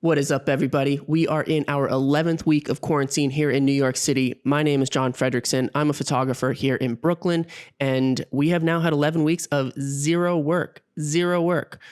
What is up, everybody? We are in our 11th week of quarantine here in New York City. My name is John Fredrickson. I'm a photographer here in Brooklyn, and we have now had 11 weeks of zero work.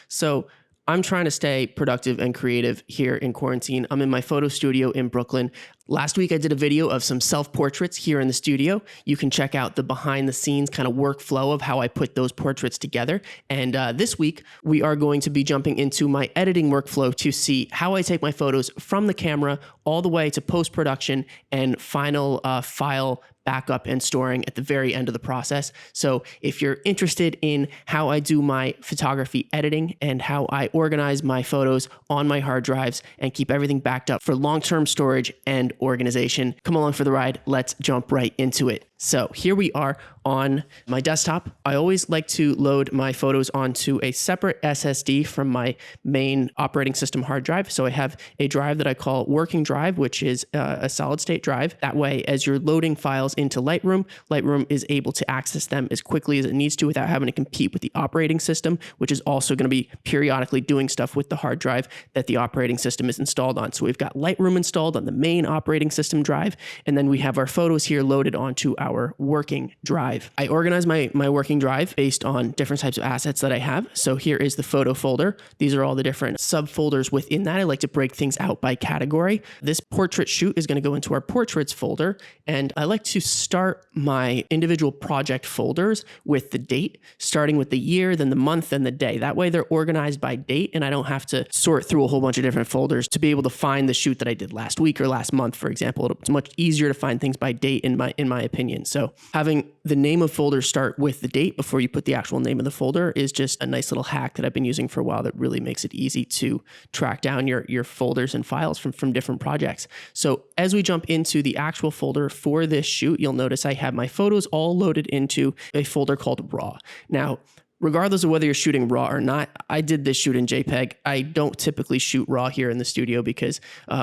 So I'm trying to stay productive and creative here in quarantine. I'm in my photo studio in Brooklyn. Last week, I did a video of some self-portraits here in the studio. You can check out the behind-the-scenes kind of workflow of how I put those portraits together. And this week, we are going to be jumping into my editing workflow to see how I take my photos from the camera all the way to post-production and final file backup and storing at the very end of the process. So if you're interested in how I do my photography editing and how I organize my photos on my hard drives and keep everything backed up for long-term storage and organization, come along for the ride. Let's jump right into it. So here we are on my desktop. I always like to load my photos onto a separate SSD from my main operating system hard drive. So I have a drive that I call working drive, which is a solid state drive. That way, as you're loading files into Lightroom, Lightroom is able to access them as quickly as it needs to without having to compete with the operating system, which is also going to be periodically doing stuff with the hard drive that the operating system is installed on. So we've got Lightroom installed on the main operating system drive, and then we have our photos here loaded onto our working drive. I organize my working drive based on different types of assets that I have. So here is the photo folder. These are all the different subfolders within that. I like to break things out by category. This portrait shoot is going to go into our portraits folder. And I like to start my individual project folders with the date, starting with the year, then the month, and the day. That way they're organized by date, and I don't have to sort through a whole bunch of different folders to be able to find the shoot that I did last week or last month, for example. It's much easier to find things by date in my opinion. So having the name of folders start with the date before you put the actual name of the folder is just a nice little hack that I've been using for a while that really makes it easy to track down your folders and files from different projects. So as we jump into the actual folder for this shoot, you'll notice I have my photos all loaded into a folder called RAW. Now, regardless of whether you're shooting RAW or not, I did this shoot in JPEG. I don't typically shoot RAW here in the studio because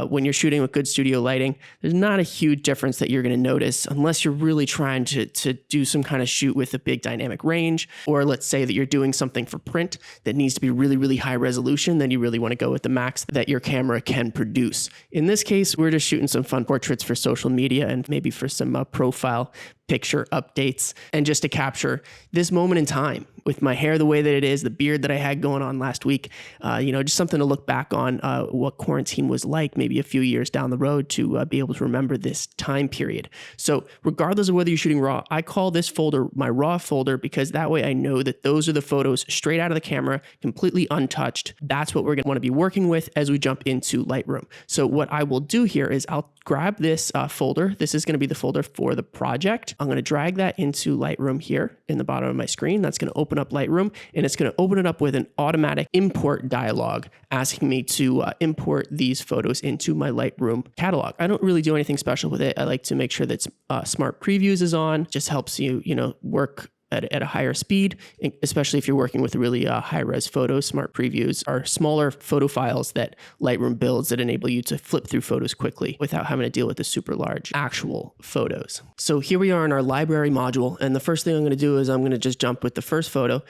when you're shooting with good studio lighting, there's not a huge difference that you're going to notice unless you're really trying to do some kind of shoot with a big dynamic range, or let's say that you're doing something for print that needs to be really, really high resolution, then you really want to go with the max that your camera can produce. In this case, we're just shooting some fun portraits for social media and maybe for some profile picture updates, and just to capture this moment in time with my hair the way that it is, the beard that I had going on last week, just something to look back on what quarantine was like maybe a few years down the road to be able to remember this time period. So regardless of whether you're shooting RAW, I call this folder my RAW folder because that way I know that those are the photos straight out of the camera, completely untouched. That's what we're going to want to be working with as we jump into Lightroom. So what I will do here is I'll grab this folder. This is going to be the folder for the project. I'm going to drag that into Lightroom here in the bottom of my screen. That's going to open up Lightroom, and it's going to open it up with an automatic import dialog asking me to import these photos into my Lightroom catalog. I don't really do anything special with it. I like to make sure that Smart Previews is on. Just helps you, work at a higher speed, especially if you're working with really high-res photos. Smart Previews are smaller photo files that Lightroom builds that enable you to flip through photos quickly without having to deal with the super large actual photos. So here we are in our library module, and the first thing I'm going to do is I'm going to just jump with the first photo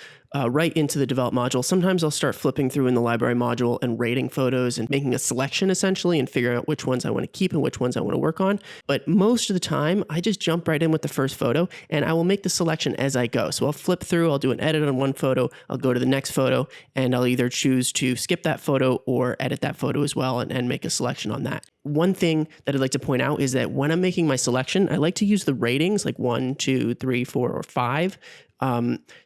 right into the develop module. Sometimes I'll start flipping through in the library module and rating photos and making a selection essentially and figuring out which ones I want to keep and which ones I want to work on. But most of the time, I just jump right in with the first photo and I will make the selection as I go. So I'll flip through, I'll do an edit on one photo, I'll go to the next photo, and I'll either choose to skip that photo or edit that photo as well and make a selection on that. One thing that I'd like to point out is that when I'm making my selection, I like to use the ratings like 1, 2, 3, 4, or 5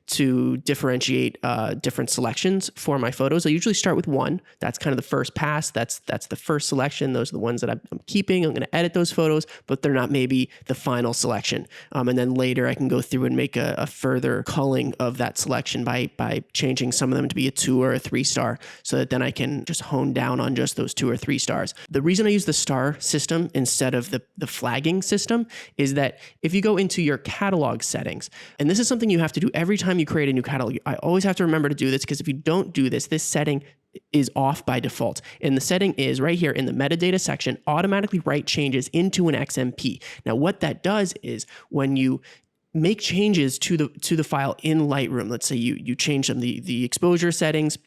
to differentiate different selections for my photos. I usually start with 1. That's kind of the first pass. That's the first selection. Those are the ones that I'm keeping. I'm going to edit those photos, but they're not maybe the final selection. And then later I can go through and make a further culling of that selection by changing some of them to be a 2 or a 3 star so that then I can just hone down on just those 2 or 3 stars. The reason I use the star system instead of the flagging system is that if you go into your catalog settings, and this is something you have to do every time you create a new catalog. I always have to remember to do this because if you don't do this, this setting is off by default. And the setting is right here in the metadata section, automatically write changes into an XMP. Now, what that does is when you make changes to the file in Lightroom, let's say you change the exposure settings,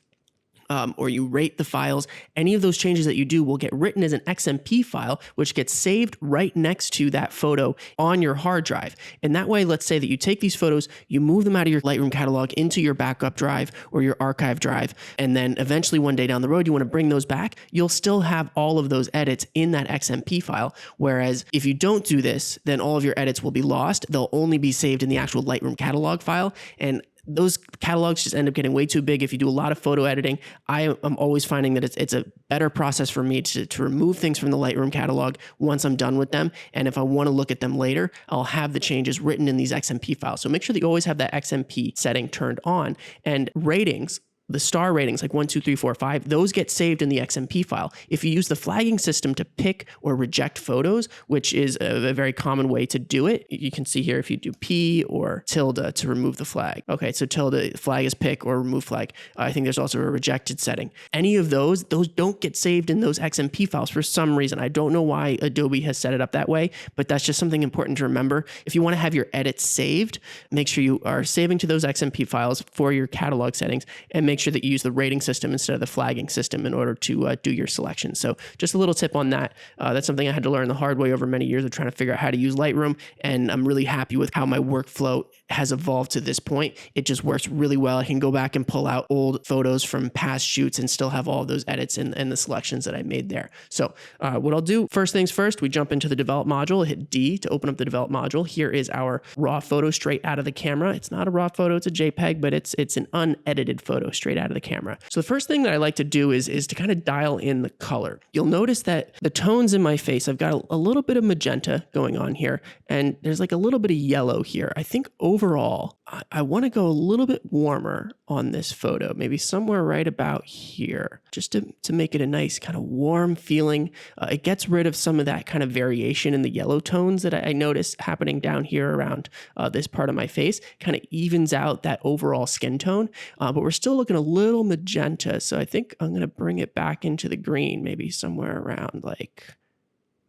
or you rate the files, any of those changes that you do will get written as an XMP file, which gets saved right next to that photo on your hard drive. And that way, let's say that you take these photos, you move them out of your Lightroom catalog into your backup drive or your archive drive, and then eventually one day down the road, you want to bring those back, you'll still have all of those edits in that XMP file. Whereas if you don't do this, then all of your edits will be lost. They'll only be saved in the actual Lightroom catalog file. And those catalogs just end up getting way too big if you do a lot of photo editing. I am always finding that it's a better process for me to remove things from the Lightroom catalog once I'm done with them. And if I want to look at them later, I'll have the changes written in these XMP files. So make sure that you always have that XMP setting turned on. And ratings, the star ratings like 1, 2, 3, 4, 5, those get saved in the XMP file. If you use the flagging system to pick or reject photos, which is a very common way to do it, you can see here if you do P or tilde to remove the flag. Okay, so tilde, flag is pick or remove flag. I think there's also a rejected setting. Any of those don't get saved in those XMP files for some reason. I don't know why Adobe has set it up that way, but that's just something important to remember. If you want to have your edits saved, make sure you are saving to those XMP files for your catalog settings, and make sure that you use the rating system instead of the flagging system in order to do your selection. So just a little tip on that. That's something I had to learn the hard way over many years of trying to figure out how to use Lightroom, and I'm really happy with how my workflow has evolved to this point. It just works really well. I can go back and pull out old photos from past shoots and still have all of those edits and the selections that I made there. So what I'll do, first things first, we jump into the develop module, hit D to open up the develop module. Here is our raw photo straight out of the camera. It's not a raw photo, it's a JPEG, but it's an unedited photo straight out of the camera. So the first thing that I like to do is to kind of dial in the color. You'll notice that the tones in my face, I've got a little bit of magenta going on here, and there's like a little bit of yellow here. I think overall, I want to go a little bit warmer on this photo, maybe somewhere right about here, just to make it a nice kind of warm feeling. It gets rid of some of that kind of variation in the yellow tones that I notice happening down here around this part of my face, kind of evens out that overall skin tone, but we're still looking a little magenta. So I think I'm going to bring it back into the green, maybe somewhere around like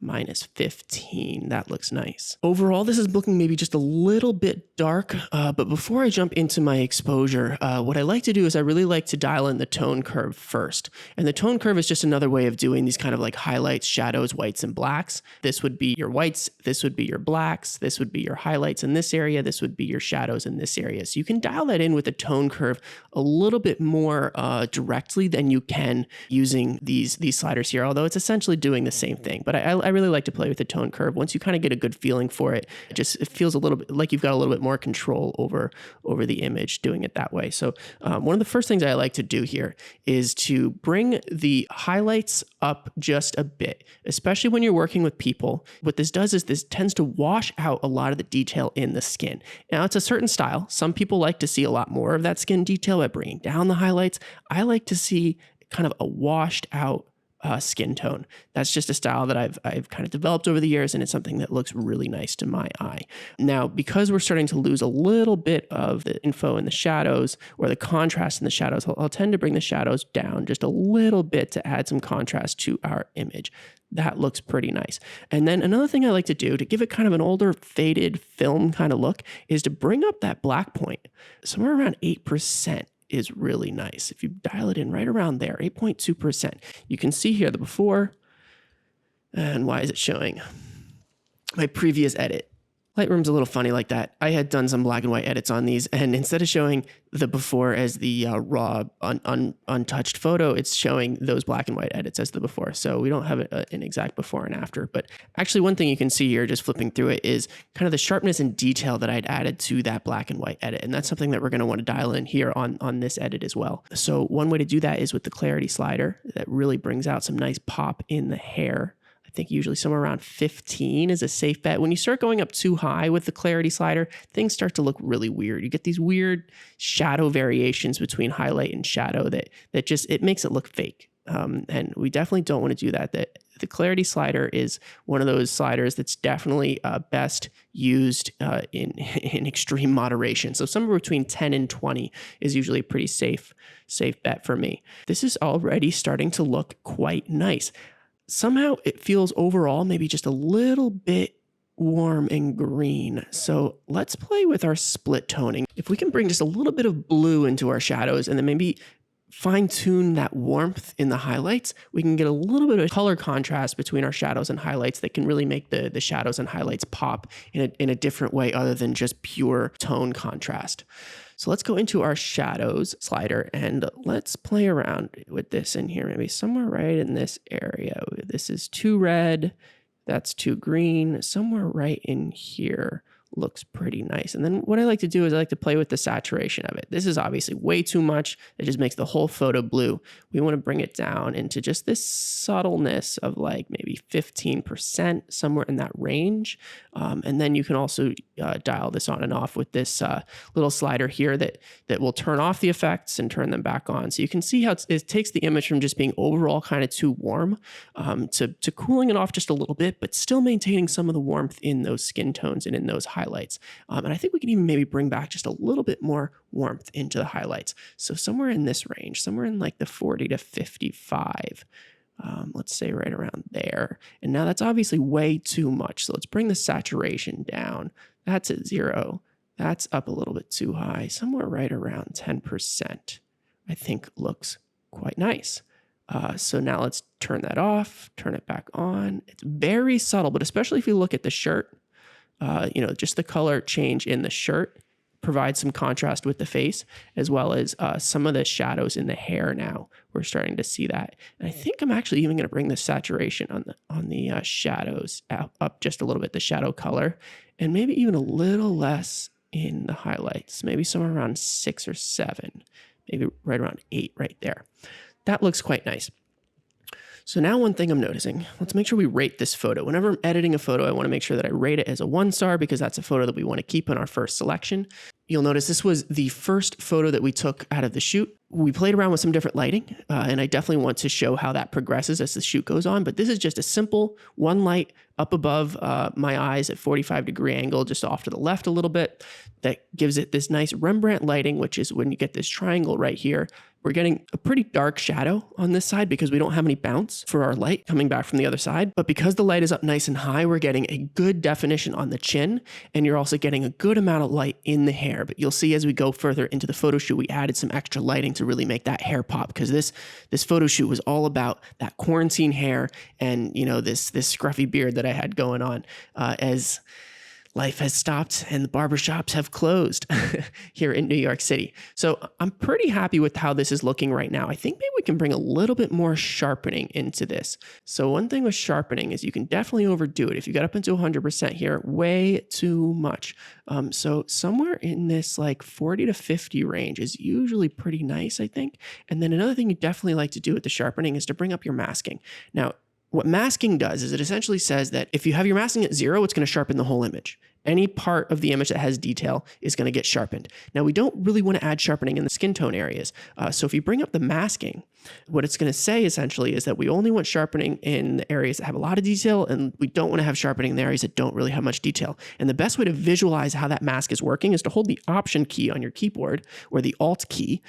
-15. That looks nice. Overall, this is looking maybe just a little bit dark, but before I jump into my exposure, what I like to do is I really like to dial in the tone curve first. And the tone curve is just another way of doing these kind of like highlights, shadows, whites, and blacks. This would be your whites, this would be your blacks, this would be your highlights in this area, this would be your shadows in this area. So you can dial that in with the tone curve a little bit more directly than you can using these sliders here, although it's essentially doing the same thing. But I really like to play with the tone curve. Once you kind of get a good feeling for it, it feels a little bit like you've got a little bit more control over the image doing it that way. So one of the first things I like to do here is to bring the highlights up just a bit, especially when you're working with people. What this does is this tends to wash out a lot of the detail in the skin. Now, it's a certain style. Some people like to see a lot more of that skin detail by bringing down the highlights. I like to see kind of a washed out skin tone. That's just a style that I've kind of developed over the years, and it's something that looks really nice to my eye. Now, because we're starting to lose a little bit of the info in the shadows or the contrast in the shadows, I'll tend to bring the shadows down just a little bit to add some contrast to our image. That looks pretty nice. And then another thing I like to do to give it kind of an older faded film kind of look is to bring up that black point somewhere around 8%. Is really nice. If you dial it in right around there, 8.2%, you can see here the before. And why is it showing my previous edit? Lightroom's a little funny like that. I had done some black and white edits on these, and instead of showing the before as the raw, untouched photo, it's showing those black and white edits as the before. So we don't have an exact before and after. But actually, one thing you can see here, just flipping through it, is kind of the sharpness and detail that I'd added to that black and white edit. And that's something that we're going to want to dial in here on this edit as well. So one way to do that is with the clarity slider. That really brings out some nice pop in the hair. I think usually somewhere around 15 is a safe bet. When you start going up too high with the clarity slider, things start to look really weird. You get these weird shadow variations between highlight and shadow that just, it makes it look fake. And we definitely don't want to do that. The clarity slider is one of those sliders that's definitely best used in extreme moderation. So somewhere between 10 and 20 is usually a pretty safe bet for me. This is already starting to look quite nice. Somehow it feels overall maybe just a little bit warm and green. So let's play with our split toning. If we can bring just a little bit of blue into our shadows and then maybe fine tune that warmth in the highlights, we can get a little bit of color contrast between our shadows and highlights that can really make the shadows and highlights pop in a different way other than just pure tone contrast. So let's go into our shadows slider and let's play around with this in here, maybe somewhere right in this area. This is too red, that's too green, somewhere right in here looks pretty nice. And then what I like to do is I like to play with the saturation of it. This is obviously way too much. It just makes the whole photo blue. We want to bring it down into just this subtleness of like maybe 15%, somewhere in that range. And then you can also dial this on and off with this little slider here that will turn off the effects and turn them back on. So you can see how it takes the image from just being overall kind of too warm to cooling it off just a little bit, but still maintaining some of the warmth in those skin tones and in those highlights. And I think we can even maybe bring back just a little bit more warmth into the highlights. So somewhere in this range, somewhere in like the 40 to 55. Let's say right around there. And now that's obviously way too much. So let's bring the saturation down. That's at 0. That's up a little bit too high. Somewhere right around 10%, I think looks quite nice. So now let's turn that off, turn it back on. It's very subtle, but especially if you look at the shirt, just the color change in the shirt provides some contrast with the face, as well as some of the shadows in the hair. Now we're starting to see that. And I think I'm actually even going to bring the saturation on the shadows up just a little bit, the shadow color, and maybe even a little less in the highlights, maybe somewhere around 6 or 7, maybe right around 8 right there. That looks quite nice. So now one thing I'm noticing, let's make sure we rate this photo. Whenever I'm editing a photo, I want to make sure that I rate it as a 1-star because that's a photo that we want to keep in our first selection. You'll notice this was the first photo that we took out of the shoot. We played around with some different lighting, and I definitely want to show how that progresses as the shoot goes on. But this is just a simple one light up above my eyes at 45-degree angle, just off to the left a little bit. That gives it this nice Rembrandt lighting, which is when you get this triangle right here. We're getting a pretty dark shadow on this side because we don't have any bounce for our light coming back from the other side. But because the light is up nice and high, we're getting a good definition on the chin, and you're also getting a good amount of light in the hair. But you'll see as we go further into the photo shoot, we added some extra lighting to really make that hair pop, because this photo shoot was all about that quarantine hair and this scruffy beard that I had going on as life has stopped and the barbershops have closed here in New York City. So I'm pretty happy with how this is looking right now. I think maybe we can bring a little bit more sharpening into this. So one thing with sharpening is you can definitely overdo it. If you get up into 100% here, way too much. So somewhere in this like 40 to 50 range is usually pretty nice, I think. And then another thing you definitely like to do with the sharpening is to bring up your masking. Now, what masking does is it essentially says that if you have your masking at 0, it's going to sharpen the whole image. Any part of the image that has detail is going to get sharpened. Now, we don't really want to add sharpening in the skin tone areas. So if you bring up the masking, what it's going to say essentially is that we only want sharpening in the areas that have a lot of detail, and we don't want to have sharpening in the areas that don't really have much detail. And the best way to visualize how that mask is working is to hold the Option key on your keyboard or the Alt key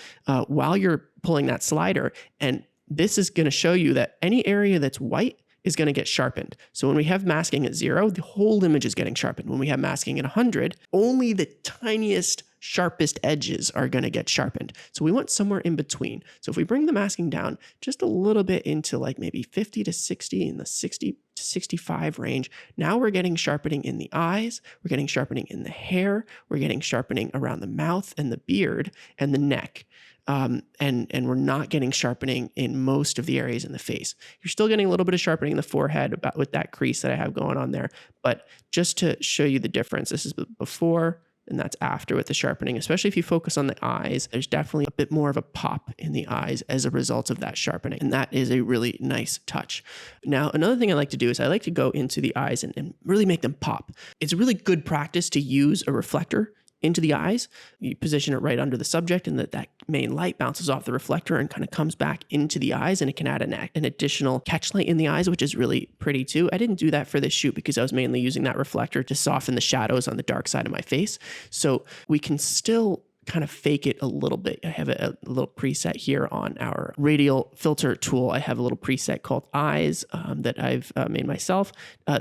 while you're pulling that slider, and this is going to show you that any area that's white is going to get sharpened. So when we have masking at 0, the whole image is getting sharpened. When we have masking at 100, only the tiniest, sharpest edges are going to get sharpened. So we want somewhere in between. So if we bring the masking down just a little bit into like maybe 50 to 60 in the 60 to 65 range, now we're getting sharpening in the eyes, we're getting sharpening in the hair, we're getting sharpening around the mouth and the beard and the neck. And we're not getting sharpening in most of the areas in the face. You're still getting a little bit of sharpening in the forehead with that crease that I have going on there. But just to show you the difference, this is before and that's after with the sharpening. Especially if you focus on the eyes, there's definitely a bit more of a pop in the eyes as a result of that sharpening. And that is a really nice touch. Now, another thing I like to do is I like to go into the eyes and really make them pop. It's a really good practice to use a reflector into the eyes. You position it right under the subject, and that main light bounces off the reflector and kind of comes back into the eyes, and it can add an additional catch light in the eyes, which is really pretty too. I didn't do that for this shoot because I was mainly using that reflector to soften the shadows on the dark side of my face. So we can still kind of fake it a little bit. I have a little preset here on our radial filter tool. I have a little preset called eyes that I've made myself.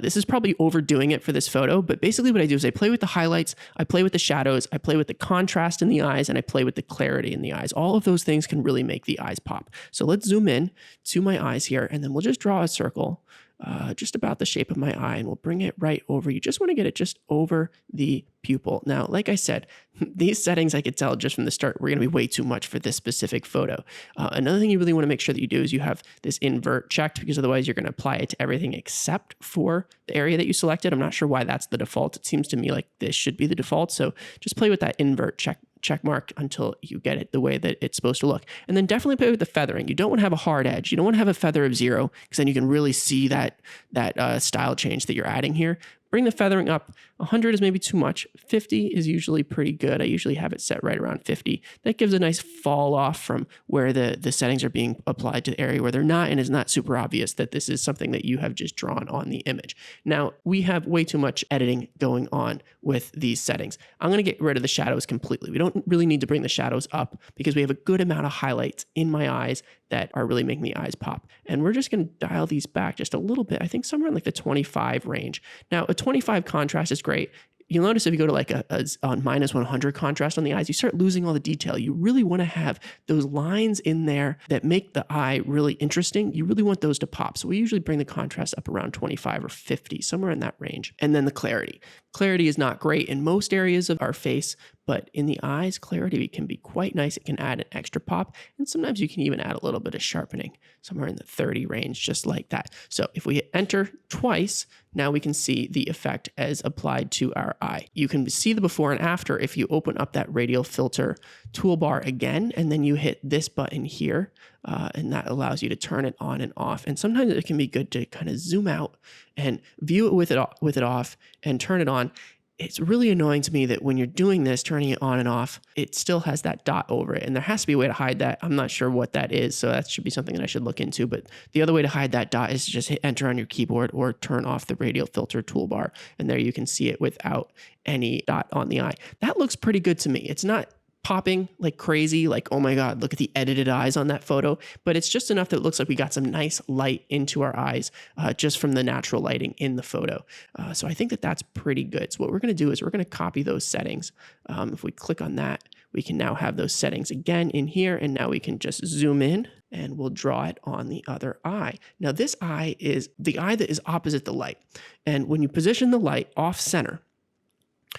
This is probably overdoing it for this photo, but basically what I do is I play with the highlights, I play with the shadows, I play with the contrast in the eyes, and I play with the clarity in the eyes. All of those things can really make the eyes pop. So let's zoom in to my eyes here, and then we'll just draw a circle just about the shape of my eye, and we'll bring it right over. You just want to get it just over the pupil. Now, like I said, these settings, I could tell just from the start, were going to be way too much for this specific photo. Another thing you really want to make sure that you do is you have this invert checked, because otherwise you're going to apply it to everything except for the area that you selected. I'm not sure why that's the default. It seems to me like this should be the default. So just play with that invert check mark until you get it the way that it's supposed to look. And then definitely play with the feathering. You don't want to have a hard edge. You don't want to have a feather of 0, because then you can really see that style change that you're adding here. Bring the feathering up. 100 is maybe too much. 50 is usually pretty good. I usually have it set right around 50. That gives a nice fall off from where the settings are being applied to the area where they're not, and it's not super obvious that this is something that you have just drawn on the image. Now, we have way too much editing going on with these settings. I'm going to get rid of the shadows completely. We don't really need to bring the shadows up because we have a good amount of highlights in my eyes that are really making the eyes pop. And we're just going to dial these back just a little bit. I think somewhere in like the 25 range. Now, a 25 contrast is great. You'll notice if you go to like a minus 100 contrast on the eyes, you start losing all the detail. You really want to have those lines in there that make the eye really interesting. You really want those to pop. So we usually bring the contrast up around 25 or 50, somewhere in that range. And then the clarity. Clarity is not great in most areas of our face, but in the eyes, clarity can be quite nice. It can add an extra pop, and sometimes you can even add a little bit of sharpening, somewhere in the 30 range, just like that. So if we hit enter twice, now we can see the effect as applied to our eye. You can see the before and after if you open up that radial filter toolbar again, and then you hit this button here, and that allows you to turn it on and off. And sometimes it can be good to kind of zoom out and view it with it off and turn it on. It's really annoying to me that when you're doing this, turning it on and off, it still has that dot over it. And there has to be a way to hide that. I'm not sure what that is, so that should be something that I should look into. But the other way to hide that dot is to just hit enter on your keyboard or turn off the radial filter toolbar. And there you can see it without any dot on the eye. That looks pretty good to me. It's not popping like crazy, like, oh my God, look at the edited eyes on that photo. But it's just enough that it looks like we got some nice light into our eyes just from the natural lighting in the photo. So I think that that's pretty good. So what we're going to do is we're going to copy those settings. If we click on that, we can now have those settings again in here. And now we can just zoom in and we'll draw it on the other eye. Now this eye is the eye that is opposite the light. And when you position the light off center,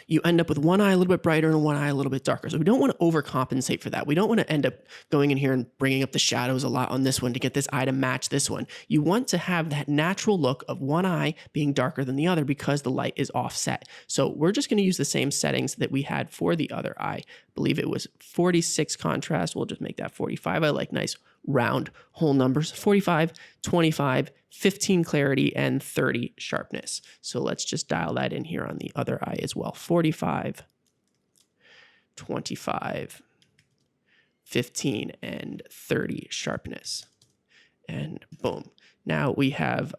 you end up with one eye a little bit brighter and one eye a little bit darker. So we don't want to overcompensate for that. We don't want to end up going in here and bringing up the shadows a lot on this one to get this eye to match this one. You want to have that natural look of one eye being darker than the other because the light is offset. So we're just going to use the same settings that we had for the other eye. I believe it was 46 contrast. We'll just make that 45. I like nice round whole numbers. 45, 25, 15 clarity, and 30 sharpness. So let's just dial that in here on the other eye as well. 45, 25, 15, and 30 sharpness. And boom. Now we have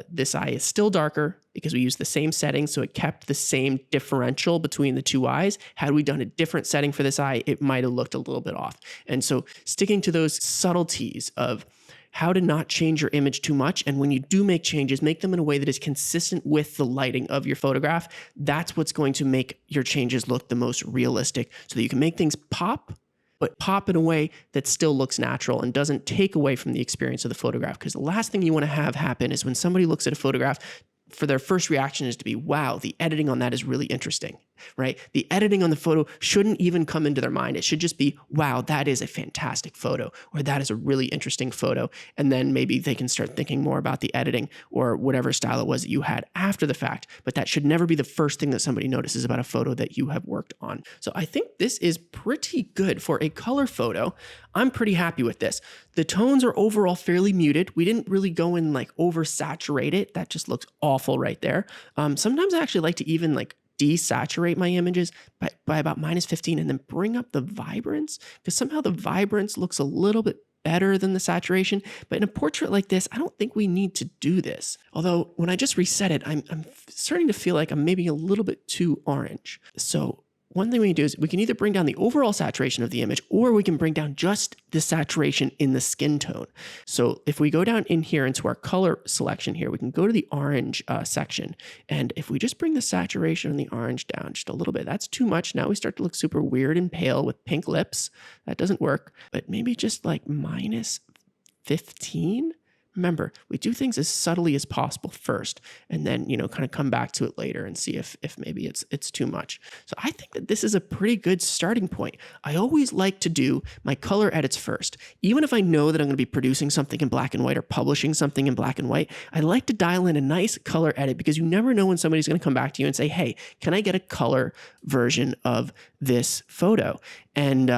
this eye is still darker because we used the same settings, so it kept the same differential between the two eyes. Had we done a different setting for this eye, it might have looked a little bit off. And so sticking to those subtleties of how to not change your image too much, and when you do make changes, make them in a way that is consistent with the lighting of your photograph. That's what's going to make your changes look the most realistic so that you can make things pop, but pop in a way that still looks natural and doesn't take away from the experience of the photograph. Because the last thing you want to have happen is when somebody looks at a photograph, for their first reaction is to be, wow, the editing on that is really interesting, right? The editing on the photo shouldn't even come into their mind. It should just be, wow, that is a fantastic photo, or that is a really interesting photo. And then maybe they can start thinking more about the editing or whatever style it was that you had after the fact. But that should never be the first thing that somebody notices about a photo that you have worked on. So I think this is pretty good for a color photo. I'm pretty happy with this. The tones are overall fairly muted. We didn't really go and like oversaturate it. That just looks awful right there. Sometimes I actually like to even like desaturate my images by about -15 and then bring up the vibrance, because somehow the vibrance looks a little bit better than the saturation. But in a portrait like this, I don't think we need to do this. Although when I just reset it, I'm starting to feel like I'm maybe a little bit too orange. So one thing we can do is we can either bring down the overall saturation of the image, or we can bring down just the saturation in the skin tone. So if we go down in here into our color selection here, we can go to the orange section. And if we just bring the saturation on the orange down just a little bit, that's too much. Now we start to look super weird and pale with pink lips. That doesn't work, but maybe just like minus 15. Remember, we do things as subtly as possible first, and then, kind of come back to it later and see if maybe it's too much. So I think that this is a pretty good starting point. I always like to do my color edits first. Even if I know that I'm going to be producing something in black and white or publishing something in black and white, I like to dial in a nice color edit, because you never know when somebody's going to come back to you and say, hey, can I get a color version of this photo? And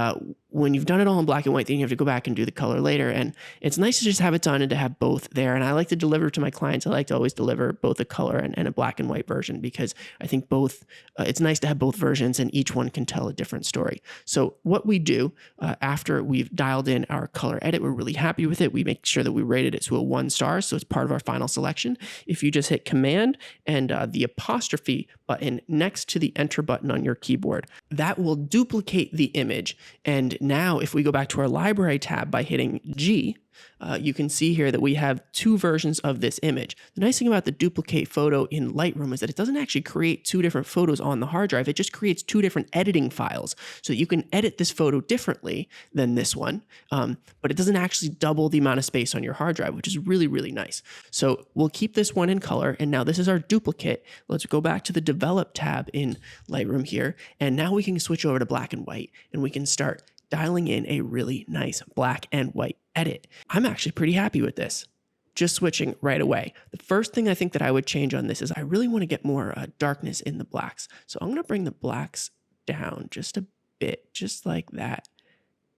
when you've done it all in black and white, then you have to go back and do the color later. And it's nice to just have it done and to have both there. And I like to deliver to my clients. I like to always deliver both a color and a black and white version, because I think both, it's nice to have both versions and each one can tell a different story. So what we do after we've dialed in our color edit, we're really happy with it. We make sure that we rated it to a 1 star. So it's part of our final selection. If you just hit Command and the apostrophe button next to the Enter button on your keyboard, that will duplicate the image. And now if we go back to our library tab by hitting G, you can see here that we have 2 versions of this image. The nice thing about the duplicate photo in Lightroom is that it doesn't actually create 2 different photos on the hard drive. It just creates 2 different editing files. So you can edit this photo differently than this one, but it doesn't actually double the amount of space on your hard drive, which is really, really nice. So we'll keep this one in color. And now this is our duplicate. Let's go back to the Develop tab in Lightroom here. And now we can switch over to black and white, and we can start dialing in a really nice black and white edit. I'm actually pretty happy with this. Just switching right away. The first thing I think that I would change on this is I really want to get more darkness in the blacks. So I'm going to bring the blacks down just a bit, just like that,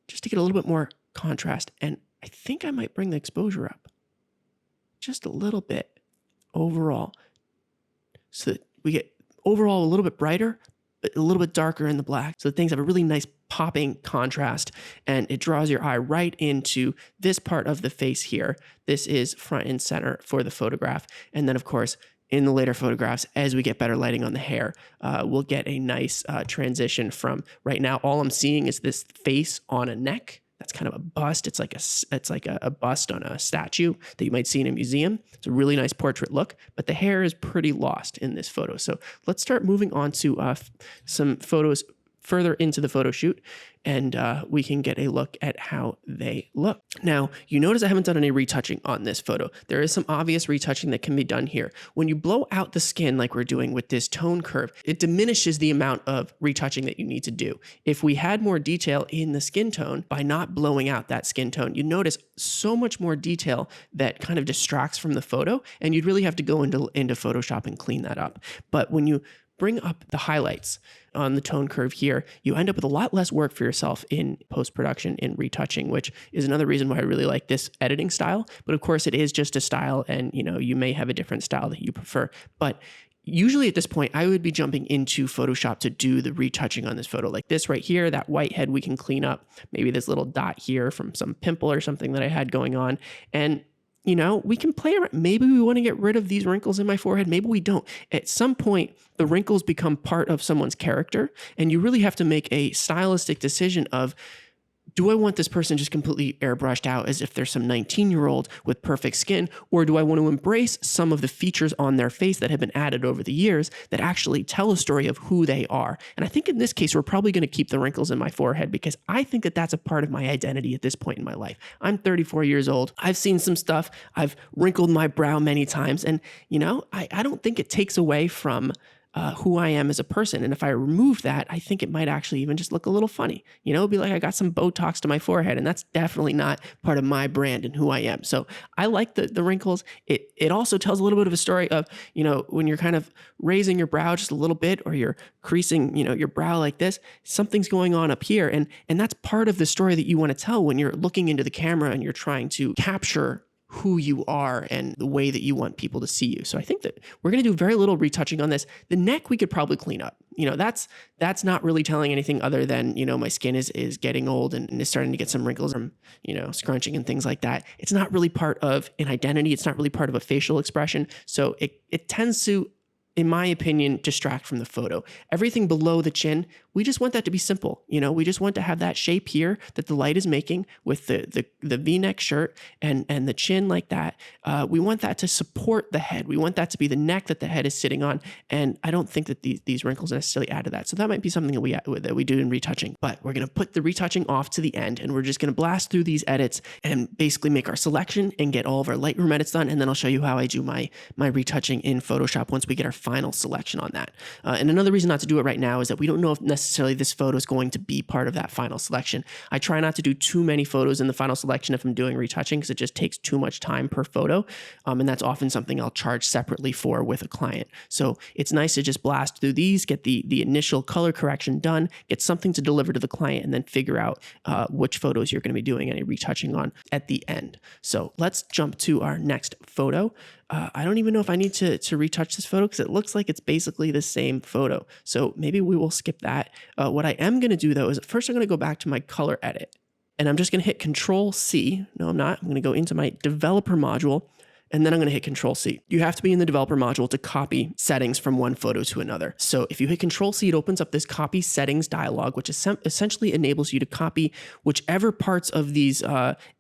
just to get a little bit more contrast. And I think I might bring the exposure up just a little bit overall, so that we get overall a little bit brighter, but a little bit darker in the black. So things have a really nice popping contrast, and it draws your eye right into this part of the face here. This is front and center for the photograph. And then of course, in the later photographs, as we get better lighting on the hair, we'll get a nice transition from right now. All I'm seeing is this face on a neck. That's kind of a bust. It's like a bust on a statue that you might see in a museum. It's a really nice portrait look, but the hair is pretty lost in this photo. So let's start moving on to some photos further into the photo shoot, and we can get a look at how they look. Now, you notice I haven't done any retouching on this photo. There is some obvious retouching that can be done here. When you blow out the skin like we're doing with this tone curve, it diminishes the amount of retouching that you need to do. If we had more detail in the skin tone, by not blowing out that skin tone, you notice so much more detail that kind of distracts from the photo, and you'd really have to go into Photoshop and clean that up. But when you bring up the highlights on the tone curve here, you end up with a lot less work for yourself in post-production, in retouching, which is another reason why I really like this editing style. But of course, it is just a style, and you may have a different style that you prefer. But usually at this point, I would be jumping into Photoshop to do the retouching on this photo. Like this right here, that whitehead we can clean up. Maybe this little dot here from some pimple or something that I had going on. And we can play around. Maybe we want to get rid of these wrinkles in my forehead. Maybe we don't. At some point, the wrinkles become part of someone's character, and you really have to make a stylistic decision of, do I want this person just completely airbrushed out as if they're some 19-year-old with perfect skin, or do I want to embrace some of the features on their face that have been added over the years that actually tell a story of who they are? And I think in this case, we're probably going to keep the wrinkles in my forehead, because I think that that's a part of my identity at this point in my life. I'm 34 years old. I've seen some stuff. I've wrinkled my brow many times, and I don't think it takes away from who I am as a person. And if I remove that, I think it might actually even just look a little funny. It'd be like I got some Botox to my forehead, and that's definitely not part of my brand and who I am. So I like the wrinkles. It also tells a little bit of a story of, when you're kind of raising your brow just a little bit, or you're creasing, your brow like this, something's going on up here. And that's part of the story that you want to tell when you're looking into the camera and you're trying to capture who you are and the way that you want people to see you. So I think that we're going to do very little retouching on this. The neck we could probably clean up. That's not really telling anything other than, my skin is getting old and is starting to get some wrinkles from, scrunching and things like that. It's not really part of an identity. It's not really part of a facial expression. So it tends to, in my opinion, distract from the photo. Everything below the chin, we just want that to be simple. We just want to have that shape here that the light is making with the V-neck shirt and the chin like that. We want that to support the head. We want that to be the neck that the head is sitting on. And I don't think that these wrinkles necessarily add to that. So that might be something that we do in retouching. But we're going to put the retouching off to the end, and we're just going to blast through these edits and basically make our selection and get all of our Lightroom edits done. And then I'll show you how I do my retouching in Photoshop once we get our final selection on that. And another reason not to do it right now is that we don't know if necessarily this photo is going to be part of that final selection. I try not to do too many photos in the final selection if I'm doing retouching, because it just takes too much time per photo. And that's often something I'll charge separately for with a client. So it's nice to just blast through these, get the initial color correction done, get something to deliver to the client, and then figure out which photos you're going to be doing any retouching on at the end. So let's jump to our next photo. I don't even know if I need to retouch this photo because it looks like it's basically the same photo. So maybe we will skip that. What I am going to do though is first I'm going to go back to my color edit, and I'm just going to hit Control C. No, I'm not. I'm going to go into my developer module, and then I'm going to hit Control C. You have to be in the developer module to copy settings from one photo to another. So if you hit Control C, it opens up this copy settings dialog, which essentially enables you to copy whichever parts of these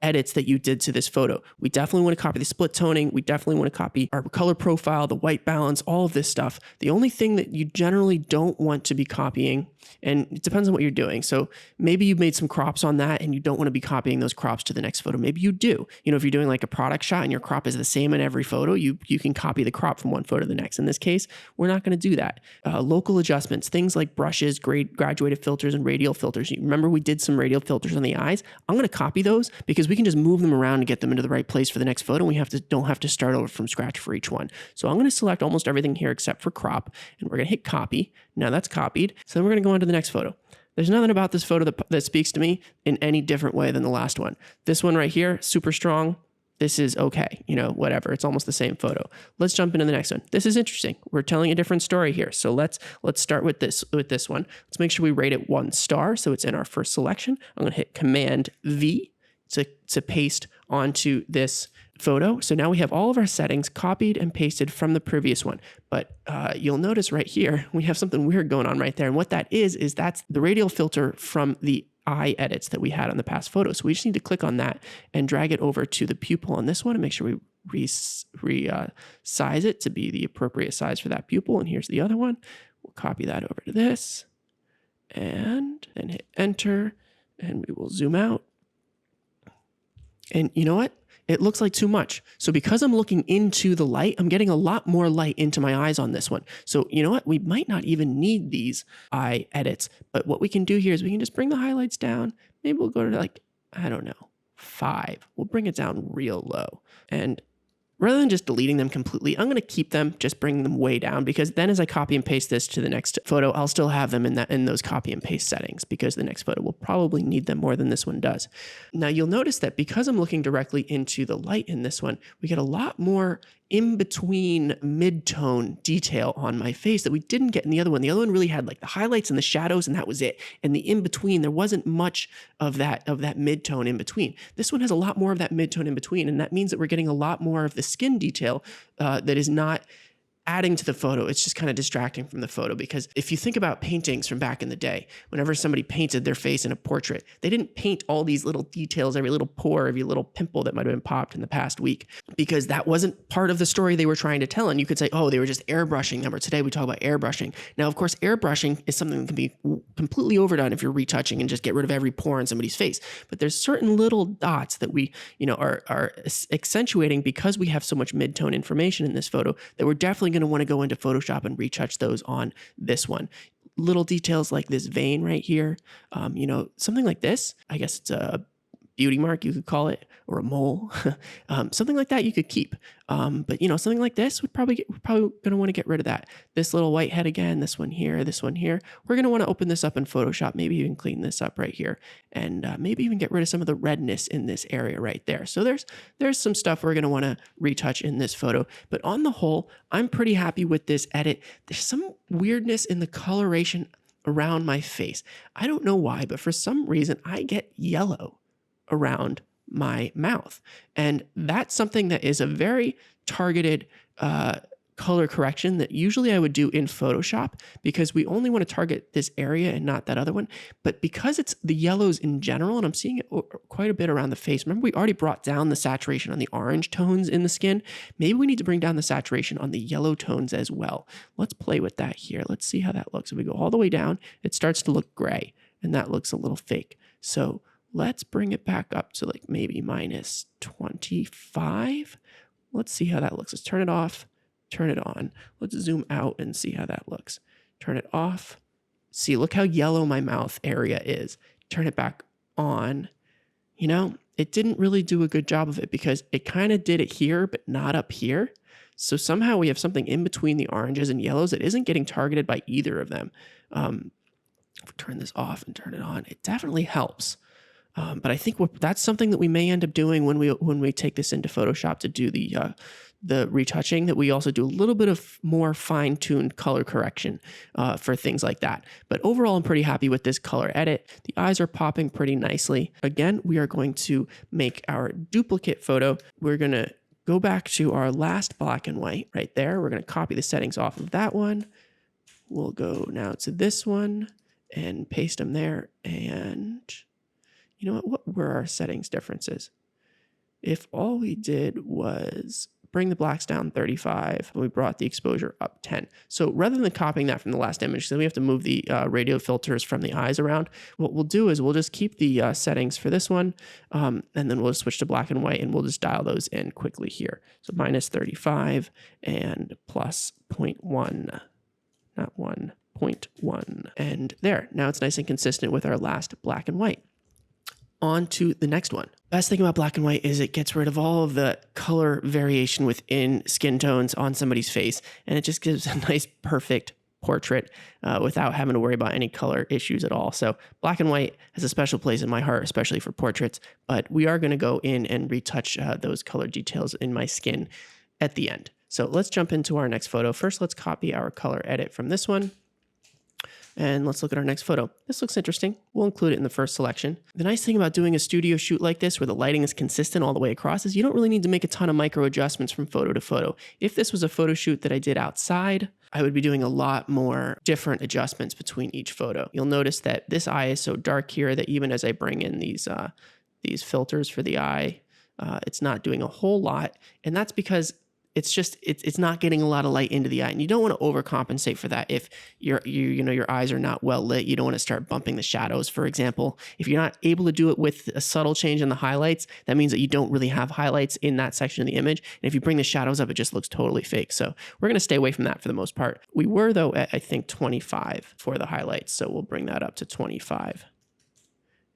edits that you did to this photo. We definitely want to copy the split toning. We definitely want to copy our color profile, the white balance, all of this stuff. The only thing that you generally don't want to be copying, and it depends on what you're doing. So maybe you've made some crops on that and you don't want to be copying those crops to the next photo. Maybe you do. If you're doing like a product shot and your crop is the same in every photo, you can copy the crop from one photo to the next. In this case, we're not going to do that. Local adjustments, things like brushes, graduated filters, and radial filters. You remember we did some radial filters on the eyes? I'm going to copy those because we can just move them around and get them into the right place for the next photo. And we don't have to start over from scratch for each one. So I'm going to select almost everything here except for crop, and we're going to hit copy. Now that's copied. So then we're going to go on to the next photo. There's nothing about this photo that speaks to me in any different way than the last one. This one right here, super strong. This is okay, whatever. It's almost the same photo. Let's jump into the next one. This is interesting. We're telling a different story here. So let's start with this one. Let's make sure we rate it 1 star. So it's in our first selection. I'm going to hit Command V to paste onto this photo. So now we have all of our settings copied and pasted from the previous one. But you'll notice right here, we have something weird going on right there. And what that is that's the radial filter from the eye edits that we had on the past photo. So we just need to click on that and drag it over to the pupil on this one and make sure we size it to be the appropriate size for that pupil. And here's the other one. We'll copy that over to this and then hit enter, and we will zoom out. And you know what? It looks like too much. So because I'm looking into the light, I'm getting a lot more light into my eyes on this one. So you know what? We might not even need these eye edits, but what we can do here is we can just bring the highlights down. Maybe we'll go to 5. We'll bring it down real low. And rather than just deleting them completely, I'm going to keep them, just bring them way down, because then as I copy and paste this to the next photo, I'll still have them in those copy and paste settings, because the next photo will probably need them more than this one does. Now you'll notice that because I'm looking directly into the light in this one, we get a lot more in-between mid-tone detail on my face that we didn't get in the other one. The other one really had like the highlights and the shadows, and that was it. And the in-between, there wasn't much of that mid-tone in between. This one has a lot more of that mid-tone in between, and that means that we're getting a lot more of the skin detail that is not adding to the photo. It's just kind of distracting from the photo, because if you think about paintings from back in the day, whenever somebody painted their face in a portrait, they didn't paint all these little details, every little pore, every little pimple that might have been popped in the past week, because that wasn't part of the story they were trying to tell. And you could say, oh, they were just airbrushing them, or today we talk about airbrushing. Now, of course, airbrushing is something that can be completely overdone if you're retouching and just get rid of every pore in somebody's face. But there's certain little dots that we, are accentuating because we have so much mid-tone information in this photo that we're definitely going to want to go into Photoshop and retouch those on this one. Little details like this vein right here, something like this. I guess it's a beauty mark, you could call it, or a mole. Something like that you could keep. But something like this we're probably going to want to get rid of that. This little white head again, this one here, this one here. We're going to want to open this up in Photoshop, maybe even clean this up right here, and maybe even get rid of some of the redness in this area right there. So there's some stuff we're going to want to retouch in this photo. But on the whole, I'm pretty happy with this edit. There's some weirdness in the coloration around my face. I don't know why, but for some reason I get yellow around my mouth. And that's something that is a very targeted color correction that usually I would do in Photoshop because we only want to target this area and not that other one. But because it's the yellows in general, and I'm seeing it quite a bit around the face. Remember, we already brought down the saturation on the orange tones in the skin. Maybe we need to bring down the saturation on the yellow tones as well. Let's play with that here. Let's see how that looks. If we go all the way down, it starts to look gray, and that looks a little fake. So let's bring it back up to like maybe minus 25. Let's see how that looks. Let's turn it off. Turn it on. Let's zoom out and see how that looks. Turn it off. See, look how yellow my mouth area is. Turn it back on. You know, it didn't really do a good job of it because it kind of did it here, but not up here. So somehow we have something in between the oranges and yellows that isn't getting targeted by either of them. If we turn this off and turn it on, it definitely helps. But I think that's something that we may end up doing when we take this into Photoshop to do the retouching, that we also do a little bit of more fine-tuned color correction for things like that. But overall, I'm pretty happy with this color edit. The eyes are popping pretty nicely. Again, we are going to make our duplicate photo. We're going to go back to our last black and white right there. We're going to copy the settings off of that one. We'll go now to this one and paste them there. And you know what were our settings differences? If all we did was bring the blacks down 35, and we brought the exposure up 10. So rather than copying that from the last image, so we have to move the radial filters from the eyes around, what we'll do is we'll just keep the settings for this one, and then we'll just switch to black and white, and we'll just dial those in quickly here. So minus 35 and plus 0.1, not 1, 0.1. And there, now it's nice and consistent with our last black and white. On to the next one. Best thing about black and white is it gets rid of all of the color variation within skin tones on somebody's face, and it just gives a nice, perfect portrait without having to worry about any color issues at all. So black and white has a special place in my heart, especially for portraits, but we are going to go in and retouch those color details in my skin at the end. So let's jump into our next photo. First, let's copy our color edit from this one. And let's look at our next photo. This looks interesting. We'll include it in the first selection. The nice thing about doing a studio shoot like this where the lighting is consistent all the way across is you don't really need to make a ton of micro adjustments from photo to photo. If this was a photo shoot that I did outside, I would be doing a lot more different adjustments between each photo. You'll notice that this eye is so dark here that even as I bring in these filters for the eye, it's not doing a whole lot. And that's because it's not getting a lot of light into the eye, and you don't want to overcompensate for that. If your eyes are not well lit, you don't want to start bumping the shadows, for example. If you're not able to do it with a subtle change in the highlights, that means that you don't really have highlights in that section of the image. And if you bring the shadows up, it just looks totally fake. So we're going to stay away from that for the most part. We were though at, I think, 25 for the highlights, so we'll bring that up to 25.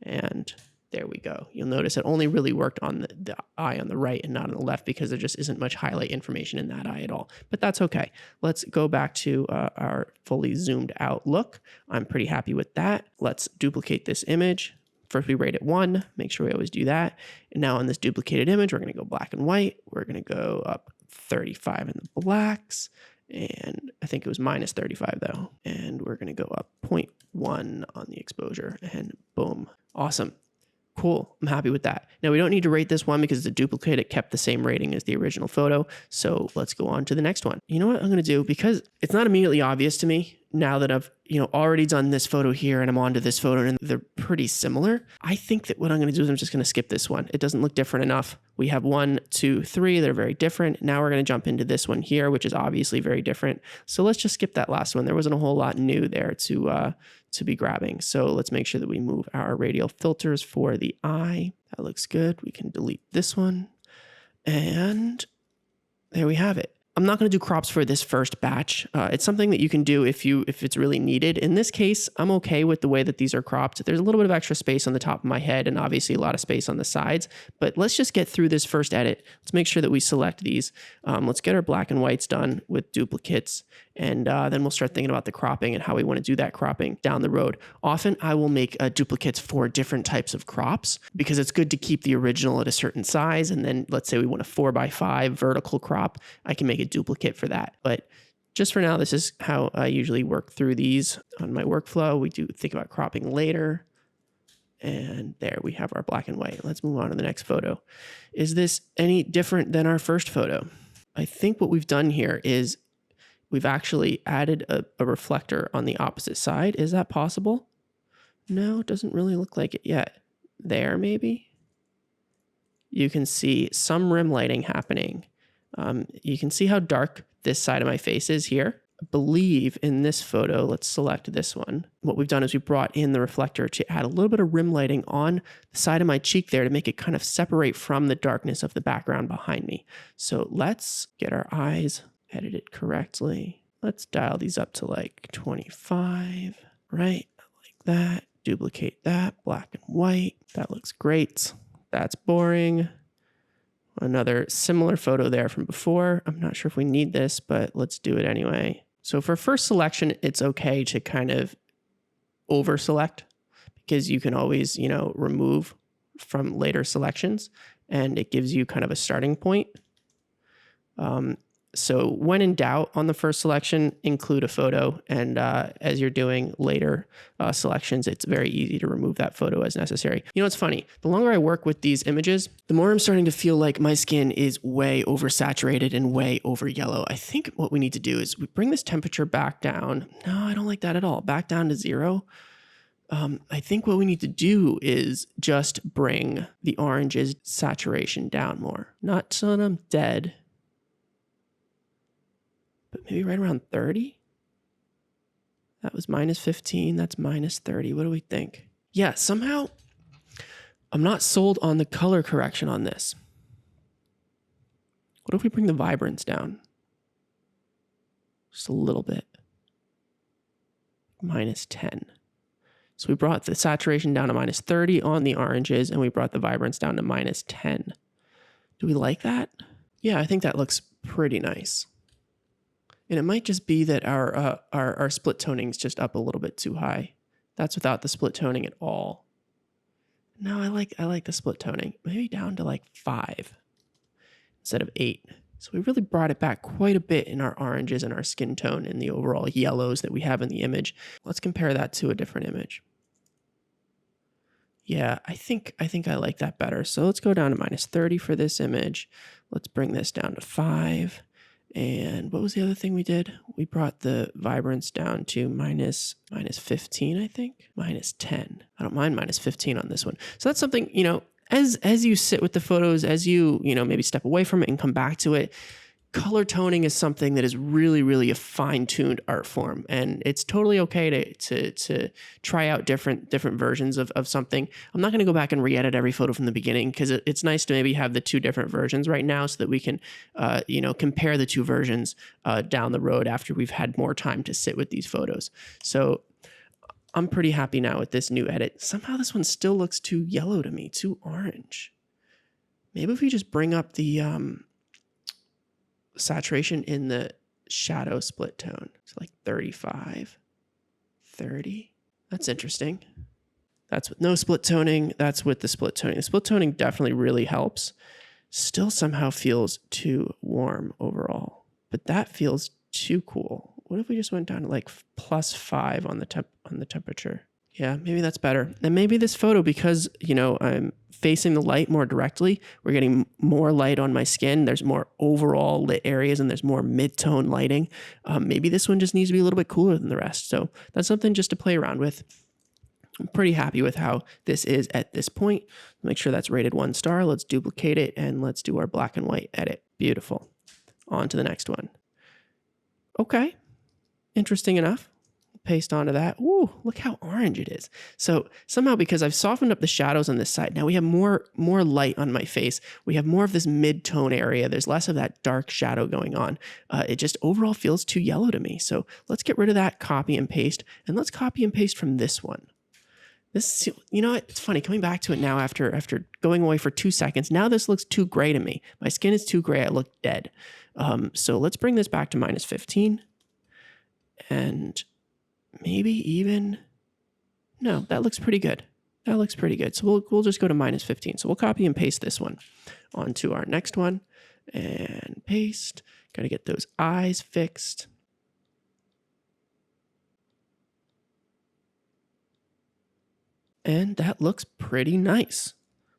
And there we go. You'll notice it only really worked on the eye on the right and not on the left because there just isn't much highlight information in that eye at all. But that's okay. Let's go back to our fully zoomed out look. I'm pretty happy with that. Let's duplicate this image. First, we rate it 1. Make sure we always do that. And now on this duplicated image, we're going to go black and white. We're going to go up 35 in the blacks. And I think it was minus 35 though. And we're going to go up 0.1 on the exposure, and boom. Awesome. Cool. I'm happy with that. Now we don't need to rate this one because it's a duplicate. It kept the same rating as the original photo. So let's go on to the next one. You know what I'm going to do? Because it's not immediately obvious to me now that I've already done this photo here and I'm on to this photo and they're pretty similar. I think that what I'm going to do is I'm just going to skip this one. It doesn't look different enough. We have 1, 2, 3. They're very different. Now we're going to jump into this one here, which is obviously very different. So let's just skip that last one. There wasn't a whole lot new there to be grabbing. So let's make sure that we move our radial filters for the eye. That looks good. We can delete this one. And there we have it. I'm not going to do crops for this first batch. It's something that you can do if it's really needed. In this case, I'm okay with the way that these are cropped. There's a little bit of extra space on the top of my head and obviously a lot of space on the sides, but let's just get through this first edit. Let's make sure that we select these. Let's get our black and whites done with duplicates, and then we'll start thinking about the cropping and how we want to do that cropping down the road. Often I will make duplicates for different types of crops because it's good to keep the original at a certain size, and then let's say we want a 4x5 vertical crop, I can make a duplicate for that. But just for now, this is how I usually work through these on my workflow. We do think about cropping later. And there we have our black and white. Let's move on to the next photo. Is this any different than our first photo? I think what we've done here is we've actually added a reflector on the opposite side. Is that possible? No, it doesn't really look like it yet. There, maybe? You can see some rim lighting happening. You can see how dark this side of my face is here. I believe in this photo, let's select this one. What we've done is we brought in the reflector to add a little bit of rim lighting on the side of my cheek there to make it kind of separate from the darkness of the background behind me. So let's get our eyes edited correctly. Let's dial these up to like 25, right? Like that. Duplicate that, black and white. That looks great. That's boring. Another similar photo there from before. I'm not sure if we need this, but let's do it anyway. So for first selection, it's okay to kind of over select because you can always, remove from later selections and it gives you kind of a starting point. So when in doubt on the first selection, include a photo. And as you're doing later selections, it's very easy to remove that photo as necessary. It's funny. The longer I work with these images, the more I'm starting to feel like my skin is way oversaturated and way over yellow. I think what we need to do is we bring this temperature back down. No, I don't like that at all. Back down to 0. I think what we need to do is just bring the orange's saturation down more. Not so that I'm dead, but maybe right around 30. That was -15. That's -30. What do we think? Yeah, somehow I'm not sold on the color correction on this. What if we bring the vibrance down? Just a little bit. -10. So we brought the saturation down to -30 on the oranges, and we brought the vibrance down to -10. Do we like that? Yeah, I think that looks pretty nice. And it might just be that our split toning is just up a little bit too high. That's without the split toning at all. No, I like the split toning. Maybe down to like 5 instead of 8. So we really brought it back quite a bit in our oranges and our skin tone and the overall yellows that we have in the image. Let's compare that to a different image. Yeah, I think I like that better. So let's go down to -30 for this image. Let's bring this down to 5. And what was the other thing we did? We brought the vibrance down to -15, I think. -10. I don't mind -15 on this one. So that's something, as you sit with the photos, as you, maybe step away from it and come back to it, color toning is something that is really, really a fine-tuned art form. And it's totally okay to try out different versions of something. I'm not going to go back and re-edit every photo from the beginning because it's nice to maybe have the 2 different versions right now so that we can, compare the 2 versions down the road after we've had more time to sit with these photos. So I'm pretty happy now with this new edit. Somehow this one still looks too yellow to me, too orange. Maybe if we just bring up the saturation in the shadow split tone. It's like 35, 30. That's interesting. That's with no split toning. That's with the split toning. The split toning definitely really helps. Still somehow feels too warm overall, but that feels too cool. What if we just went down to like +5 on the temperature? Yeah, maybe that's better. And maybe this photo, because, I'm facing the light more directly, we're getting more light on my skin. There's more overall lit areas and there's more mid-tone lighting. Maybe this one just needs to be a little bit cooler than the rest. So that's something just to play around with. I'm pretty happy with how this is at this point. Make sure that's rated 1 star. Let's duplicate it and let's do our black and white edit. Beautiful. On to the next one. Okay. Interesting enough. Paste onto that. Ooh, look how orange it is. So somehow, because I've softened up the shadows on this side, now we have more light on my face. We have more of this mid-tone area. There's less of that dark shadow going on. It just overall feels too yellow to me. So let's get rid of that, copy and paste, and let's copy and paste from this one. This, it's funny coming back to it now after going away for 2 seconds. Now this looks too gray to me. My skin is too gray. I look dead. So let's bring this back to -15 and maybe even, no, that looks pretty good. That looks pretty good. So we'll just go to -15. So we'll copy and paste this one onto our next one and paste. Got to get those eyes fixed. And that looks pretty nice.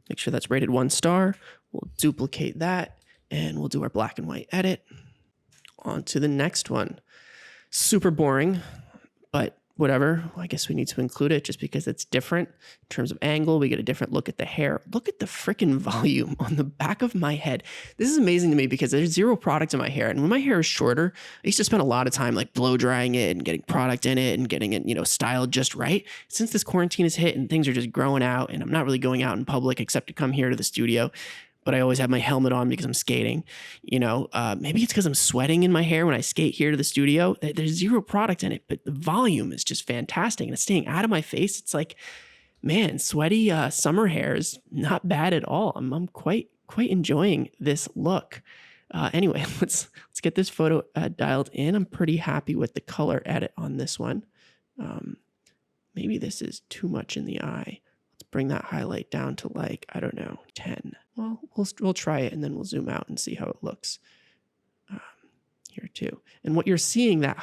Make sure that's rated 1 star. We'll duplicate that and we'll do our black and white edit. On to the next one. Super boring, but whatever. I guess we need to include it just because it's different in terms of angle. We get a different look at the hair. Look at the freaking volume on the back of my head. This is amazing to me because there's zero product in my hair. And when my hair is shorter, I used to spend a lot of time like blow drying it and getting product in it and getting it, styled just right. Since this quarantine has hit and things are just growing out and I'm not really going out in public except to come here to the studio, but I always have my helmet on because I'm skating. Maybe it's because I'm sweating in my hair when I skate here to the studio. There's zero product in it, but the volume is just fantastic and it's staying out of my face. It's like, man, sweaty summer hair is not bad at all. I'm quite enjoying this look. Anyway, let's get this photo dialed in. I'm pretty happy with the color edit on this one. Maybe this is too much in the eye. Bring that highlight down to 10. Well, we'll try it and then we'll zoom out and see how it looks here too. And what you're seeing, that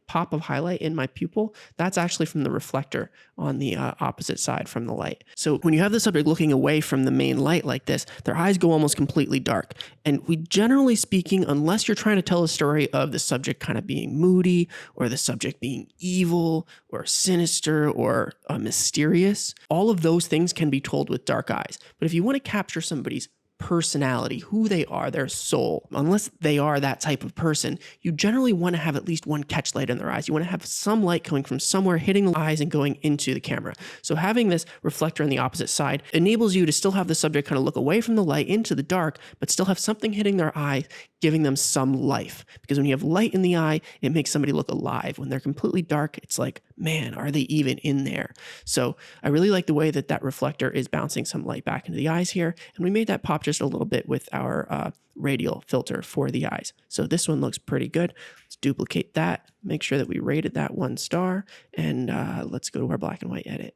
pop of highlight in my pupil, that's actually from the reflector on the opposite side from the light. So when you have the subject looking away from the main light like this, their eyes go almost completely dark. And we generally speaking, unless you're trying to tell a story of the subject kind of being moody or the subject being evil or sinister or mysterious, all of those things can be told with dark eyes. But if you want to capture somebody's personality, who they are, their soul, unless they are that type of person, you generally want to have at least one catch light in their eyes. You want to have some light coming from somewhere, hitting the eyes and going into the camera. So having this reflector on the opposite side enables you to still have the subject kind of look away from the light into the dark, but still have something hitting their eye, giving them some life. Because when you have light in the eye, it makes somebody look alive. When they're completely dark, it's like, man, are they even in there? So I really like the way that reflector is bouncing some light back into the eyes here. And we made that pop just a little bit with our radial filter for the eyes. So this one looks pretty good. Let's duplicate that, make sure that we rated that 1 star, and let's go to our black and white edit.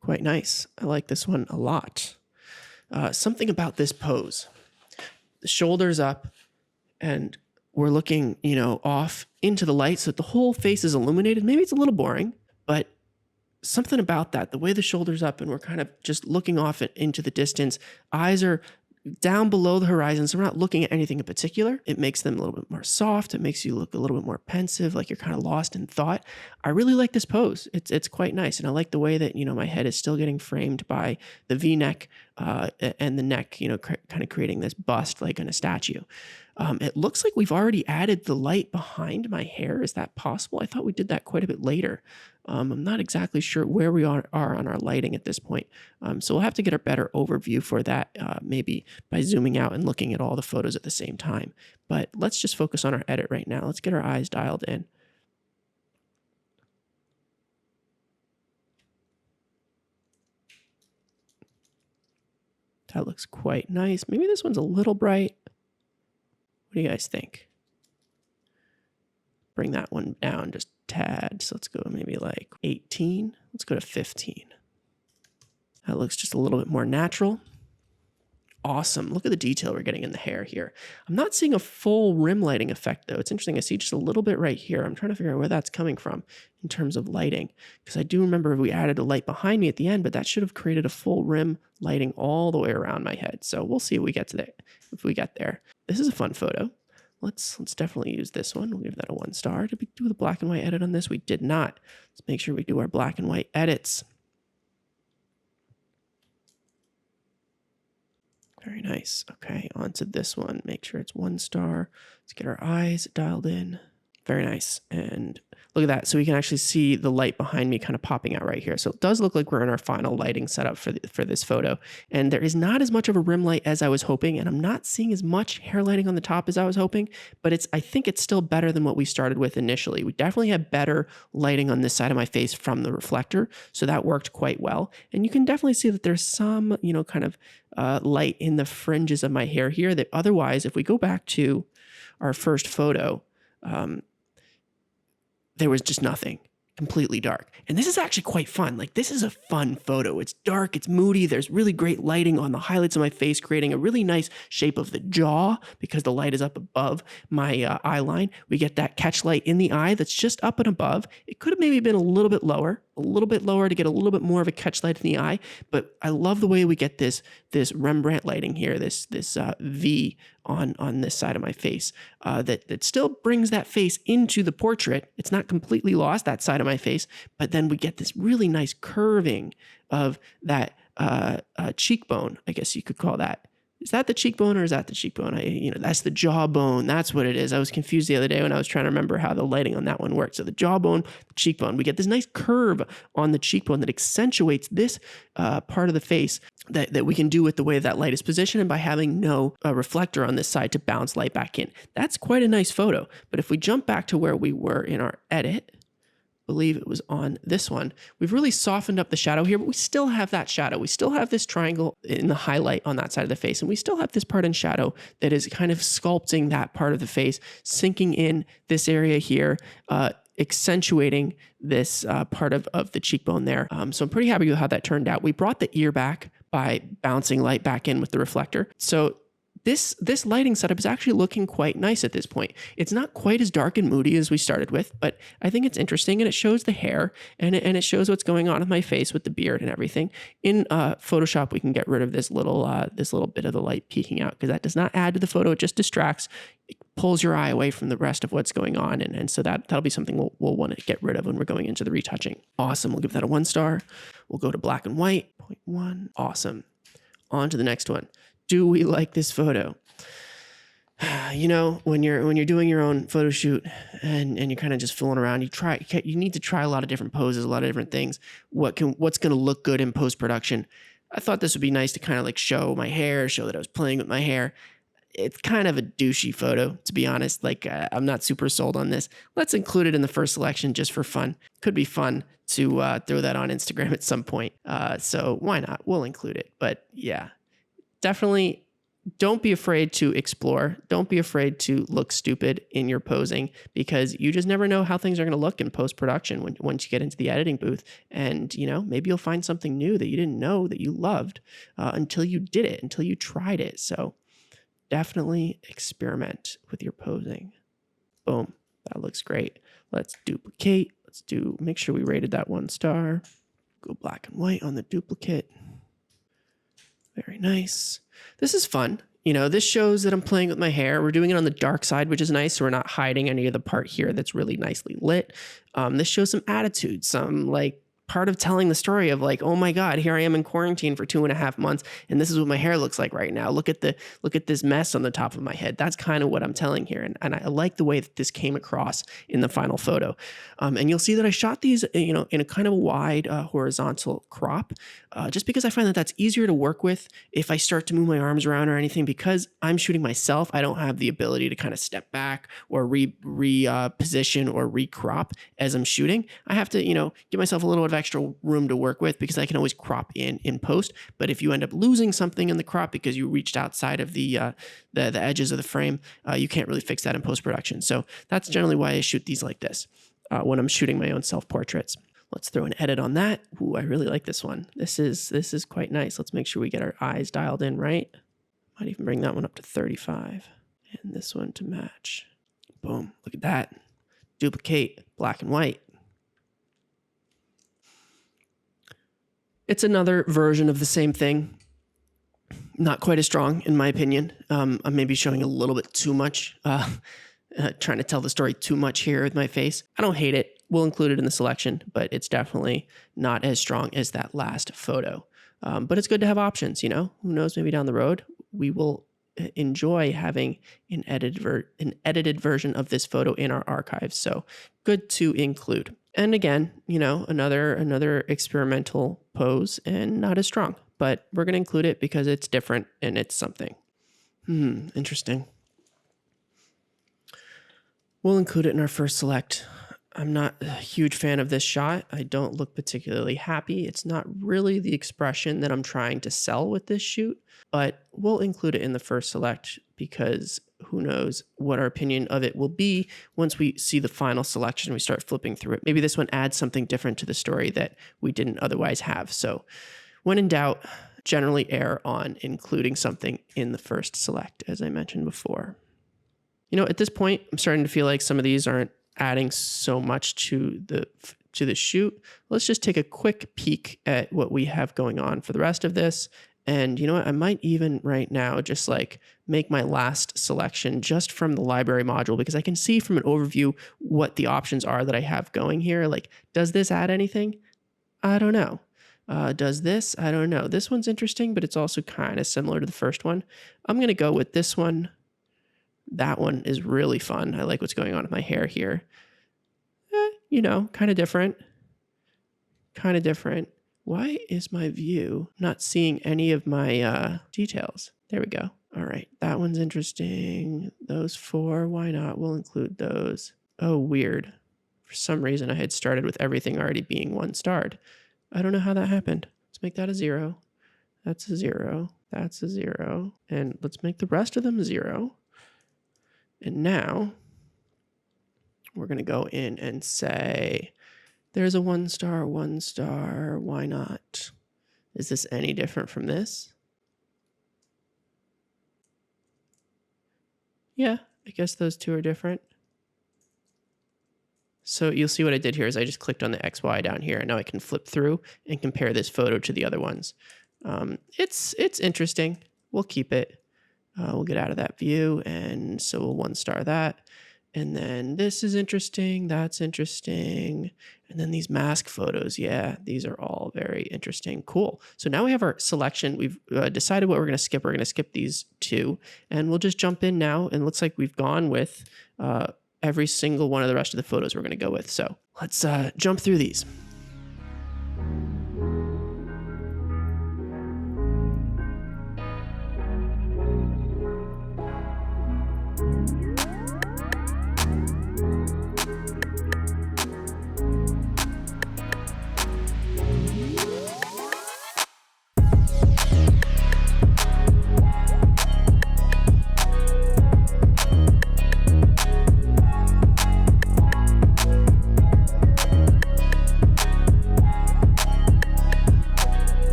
Quite nice. I like this one a lot. Something about this pose. The shoulders up and we're looking, off into the light so that the whole face is illuminated. Maybe it's a little boring, but something about that, the way the shoulders up and we're kind of just looking off into the distance, eyes are down below the horizon, so we're not looking at anything in particular. It makes them a little bit more soft. It makes you look a little bit more pensive, like you're kind of lost in thought. I really like this pose. It's quite nice, and I like the way that my head is still getting framed by the V-neck and the neck, kind of creating this bust like in a statue. It looks like we've already added the light behind my hair. Is that possible? I thought we did that quite a bit later. I'm not exactly sure where we are on our lighting at this point. So we'll have to get a better overview for that, maybe by zooming out and looking at all the photos at the same time. But let's just focus on our edit right now. Let's get our eyes dialed in. That looks quite nice. Maybe this one's a little bright. What do you guys think? Bring that one down just a tad. So let's go maybe like 18. Let's go to 15. That looks just a little bit more natural. Awesome. Look at the detail we're getting in the hair here. I'm not seeing a full rim lighting effect though. It's interesting. I see just a little bit right here. I'm trying to figure out where that's coming from in terms of lighting, because I do remember we added a light behind me at the end, but that should have created a full rim lighting all the way around my head. So we'll see if we get to that, if we get there. This is a fun photo. Let's definitely use this one. We'll give that a 1 star. Did we do the black and white edit on this? We did not. Let's make sure we do our black and white edits. Very nice. Okay, on to this one. Make sure it's 1 star. Let's get our eyes dialed in. Very nice. And look at that. So we can actually see the light behind me kind of popping out right here. So it does look like we're in our final lighting setup for this photo. And there is not as much of a rim light as I was hoping. And I'm not seeing as much hair lighting on the top as I was hoping. But I think it's still better than what we started with initially. We definitely have better lighting on this side of my face from the reflector. So that worked quite well. And you can definitely see that there's some, kind of light in the fringes of my hair here that otherwise, if we go back to our first photo, there was just nothing, completely dark. And this is actually quite fun. Like, this is a fun photo. It's dark, it's moody. There's really great lighting on the highlights of my face, creating a really nice shape of the jaw because the light is up above my eye line. We get that catch light in the eye that's just up and above. It could have maybe been a little bit lower, a little bit lower to get a little bit more of a catch light in the eye. But I love the way we get this Rembrandt lighting here, this V on this side of my face that still brings that face into the portrait. It's not completely lost, that side of my face, but then we get this really nice curving of that cheekbone, I guess you could call that. Is that the cheekbone or is that the cheekbone? That's the jawbone. That's what it is. I was confused the other day when I was trying to remember how the lighting on that one worked. So the jawbone, the cheekbone, we get this nice curve on the cheekbone that accentuates this part of the face that we can do with the way that light is positioned and by having no reflector on this side to bounce light back in. That's quite a nice photo. But if we jump back to where we were in our edit, believe it was on this one, we've really softened up the shadow here, but we still have that shadow. We still have this triangle in the highlight on that side of the face, and we still have this part in shadow that is kind of sculpting that part of the face, sinking in this area here, accentuating this part of the cheekbone there. So I'm pretty happy with how that turned out. We brought the ear back by bouncing light back in with the reflector. So this lighting setup is actually looking quite nice at this point. It's not quite as dark and moody as we started with, but I think it's interesting, and it shows the hair and it shows what's going on with my face with the beard and everything. In Photoshop, we can get rid of this little bit of the light peeking out because that does not add to the photo. It just distracts. It pulls your eye away from the rest of what's going on, and so that'll be something we'll want to get rid of when we're going into the retouching. Awesome. We'll give that a 1 star. We'll go to black and white. 0.1. Awesome. On to the next one. Do we like this photo? When you're doing your own photo shoot and you're kind of just fooling around, you need to try a lot of different poses, a lot of different things. What's going to look good in post-production? I thought this would be nice to kind of like show my hair, show that I was playing with my hair. It's kind of a douchey photo, to be honest. Like, I'm not super sold on this. Let's include it in the first selection just for fun. Could be fun to throw that on Instagram at some point. So why not? We'll include it. But yeah. Definitely don't be afraid to explore. Don't be afraid to look stupid in your posing because you just never know how things are going to look in post-production once you get into the editing booth. And, maybe you'll find something new that you didn't know that you loved until you did it, until you tried it. So definitely experiment with your posing. Boom. That looks great. Let's duplicate. Make sure we rated that 1 star. Go black and white on the duplicate. Very nice. This is fun. This shows that I'm playing with my hair. We're doing it on the dark side, which is nice. So we're not hiding any of the part here that's really nicely lit. This shows some attitude, some like part of telling the story of like, oh my God, here I am in quarantine for 2.5 months. And this is what my hair looks like right now. Look at this mess on the top of my head. That's kind of what I'm telling here. And I like the way that this came across in the final photo. And you'll see that I shot these, in a kind of wide horizontal crop, just because I find that that's easier to work with if I start to move my arms around or anything, because I'm shooting myself. I don't have the ability to kind of step back or reposition or recrop as I'm shooting. I have to, give myself a little bit of extra room to work with because I can always crop in post. But if you end up losing something in the crop because you reached outside of the edges of the frame, you can't really fix that in post-production. So that's generally why I shoot these like this when I'm shooting my own self-portraits. Let's throw an edit on that. Ooh, I really like this one. This is quite nice. Let's make sure we get our eyes dialed in right. Might even bring that one up to 35 and this one to match. Boom, look at that. Duplicate, black and white. It's another version of the same thing. Not quite as strong, in my opinion. I'm maybe showing a little bit too much, trying to tell the story too much here with my face. I don't hate it. We'll include it in the selection, but it's definitely not as strong as that last photo. But it's good to have options, Who knows, maybe down the road, we will enjoy having an edited version of this photo in our archives. So good to include. And again, another experimental pose and not as strong, but we're going to include it because it's different and it's something. Interesting. We'll include it in our first select. I'm not a huge fan of this shot. I don't look particularly happy. It's not really the expression that I'm trying to sell with this shoot, but we'll include it in the first select because who knows what our opinion of it will be once we see the final selection, we start flipping through it. Maybe this one adds something different to the story that we didn't otherwise have. So when in doubt, generally err on including something in the first select, as I mentioned before. At this point, I'm starting to feel like some of these aren't adding so much to to the shoot. Let's just take a quick peek at what we have going on for the rest of this. And you know what? I might even right now just like make my last selection just from the library module, because I can see from an overview what the options are that I have going here. Like, does this add anything? I don't know. Does this? I don't know. This one's interesting, but it's also kind of similar to the first one. I'm going to go with this one. That one is really fun. I like what's going on with my hair here. You know, kind of different. Kind of different. Why is my view not seeing any of my details? There we go. All right, that one's interesting. Those 4, why not? We'll include those. Oh, weird. For some reason, I had started with everything already being 1-starred. I don't know how that happened. Let's make that a 0. That's a 0. That's a 0. And let's make the rest of them 0. And now we're going to go in and say, there's a 1-star, 1-star. Why not? Is this any different from this? Yeah, I guess those two are different. So you'll see what I did here is I just clicked on the XY down here, and now I can flip through and compare this photo to the other ones. It's interesting. We'll keep it. We'll get out of that view, and so we'll 1-star that. And then this is interesting. That's interesting. And then these mask photos. Yeah, these are all very interesting. Cool. So now we have our selection. We've decided what we're going to skip. We're going to skip these 2. And we'll just jump in now. And it looks like we've gone with every single one of the rest of the photos we're going to go with. So let's jump through these.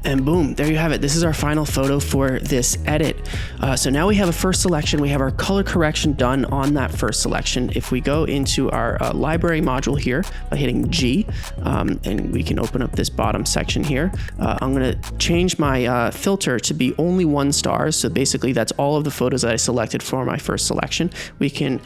And boom, there you have it. This is our final photo for this edit. So now we have a first selection. We have our color correction done on that first selection. If we go into our library module here by hitting G, and we can open up this bottom section here, I'm going to change my filter to be only 1-star. So basically that's all of the photos that I selected for my first selection. We can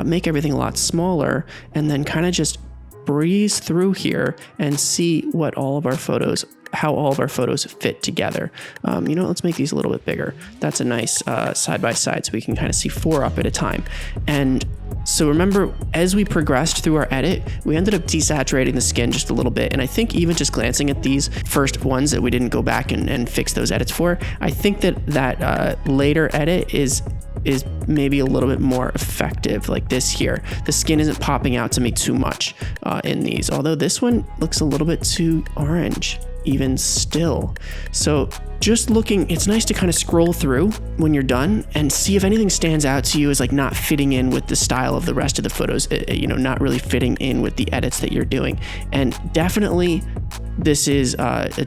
make everything a lot smaller and then kind of just breeze through here and see what all of our photos, how all of our photos fit together. You know, let's make these a little bit bigger. That's a nice side by side, so we can kind of see 4 up at a time. And so remember, as we progressed through our edit, we ended up desaturating the skin just a little bit. And I think even just glancing at these first ones that we didn't go back and fix those edits for, I think that later edit is maybe a little bit more effective. Like this here, the skin isn't popping out to me too much in these, although this one looks a little bit too orange even still. So just looking, it's nice to kind of scroll through when you're done and see if anything stands out to you as like not fitting in with the style of the rest of the photos, you know, not really fitting in with the edits that you're doing. And definitely this is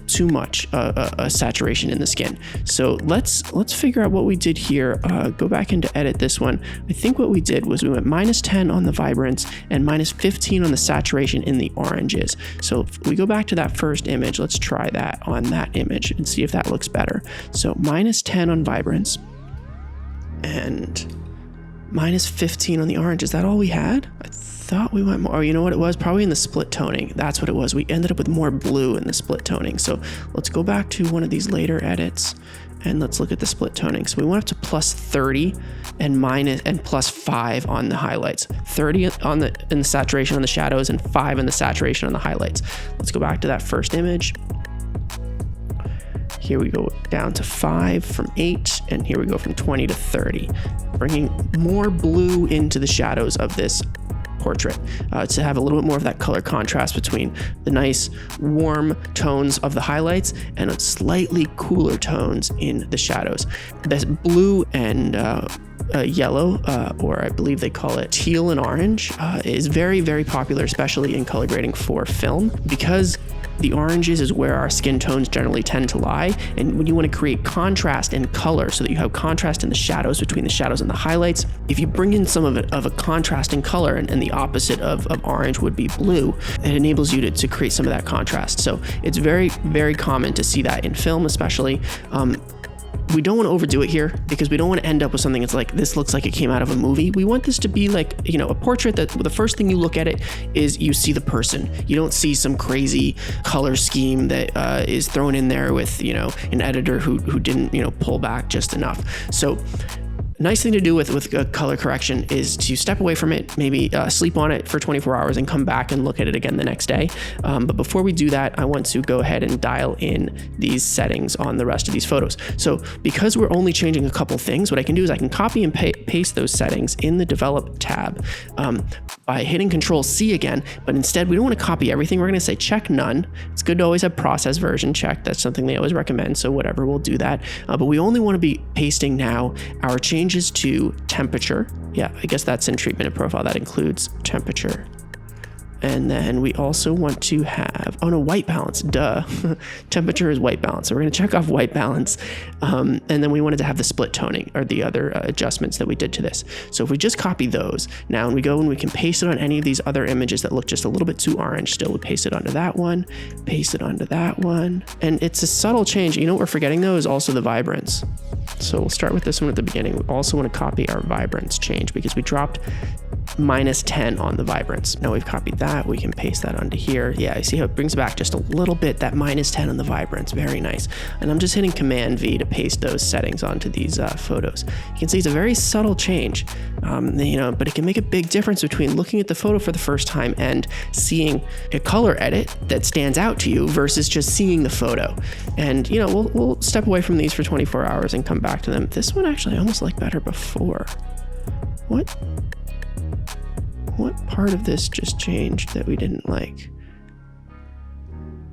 too much a saturation in the skin. So let's figure out what we did here. Go back into edit this one. I think what we did was we went -10 on the vibrance and -15 on the saturation in the oranges. So if we go back to that first image, let's try that on that image and see if that looks better. So -10 on vibrance and -15 on the orange. Is that all we had? I thought we went more. Oh, you know what it was? Probably in the split toning. That's what it was. We ended up with more blue in the split toning. So let's go back to one of these later edits and let's look at the split toning. So we went up to +30 and +5 on the highlights. 30 in the saturation on the shadows and 5 in the saturation on the highlights. Let's go back to that first image. Here we go down to 5 from 8, and here we go from 20 to 30, bringing more blue into the shadows of this portrait to have a little bit more of that color contrast between the nice warm tones of the highlights and slightly cooler tones in the shadows. This blue and yellow, or I believe they call it teal and orange, is very, very popular, especially in color grading for film, because the oranges is where our skin tones generally tend to lie. And when you want to create contrast and color so that you have contrast in the shadows between the shadows and the highlights, if you bring in some of a contrasting color, and the opposite of orange would be blue, it enables you to create some of that contrast. So it's very, very common to see that in film, especially. We don't want to overdo it here because we don't want to end up with something that's like, this looks like it came out of a movie. We want this to be like, you know, a portrait that the first thing you look at it is you see the person. You don't see some crazy color scheme that is thrown in there with, you know, an editor who didn't, you know, pull back just enough. So nice thing to do with color correction is to step away from it, maybe sleep on it for 24 hours and come back and look at it again the next day. But before we do that, I want to go ahead and dial in these settings on the rest of these photos. So because we're only changing a couple things, what I can do is I can copy and paste those settings in the Develop tab by hitting Control-C again. But instead, we don't want to copy everything. We're going to say check none. It's good to always have process version checked. That's something they always recommend. So whatever, we'll do that. But we only want to be pasting now our changes to temperature. Yeah, I guess that's in treatment and profile. That includes temperature. And then we also want to have, oh no, white balance, duh. Temperature is white balance. So we're going to check off white balance. And then we wanted to have the split toning or the other adjustments that we did to this. So if we just copy those now and we go and we can paste it on any of these other images that look just a little bit too orange still, we paste it onto that one, paste it onto that one. And it's a subtle change. You know what we're forgetting though is also the vibrance. So we'll start with this one at the beginning. We also want to copy our vibrance change because we dropped -10 on the vibrance. Now we've copied that, we can paste that onto here. Yeah, you see how it brings back just a little bit, that -10 on the vibrance, very nice. And I'm just hitting Command V to paste those settings onto these photos. You can see it's a very subtle change, you know, but it can make a big difference between looking at the photo for the first time and seeing a color edit that stands out to you versus just seeing the photo. And, you know, we'll step away from these for 24 hours and come back to them. This one actually I almost liked better before. What part of this just changed that we didn't like?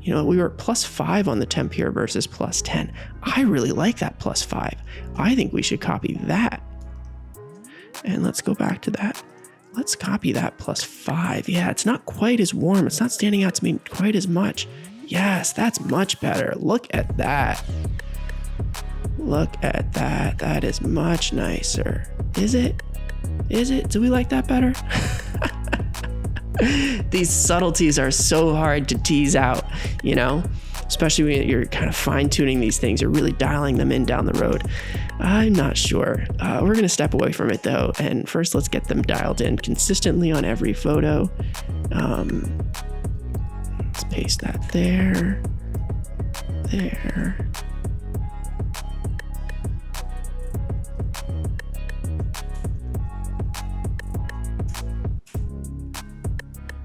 You know, we were at +5 on the temp here versus +10. I really like that +5. I think we should copy that. And let's go back to that. Let's copy that +5. Yeah, it's not quite as warm. It's not standing out to me quite as much. Yes, that's much better. Look at that. Look at that. That is much nicer. Is it? Is it? Do we like that better? These subtleties are so hard to tease out, you know, especially when you're kind of fine tuning these things. You're really dialing them in down the road. I'm not sure. We're going to step away from it though. And first let's get them dialed in consistently on every photo. Let's paste that there.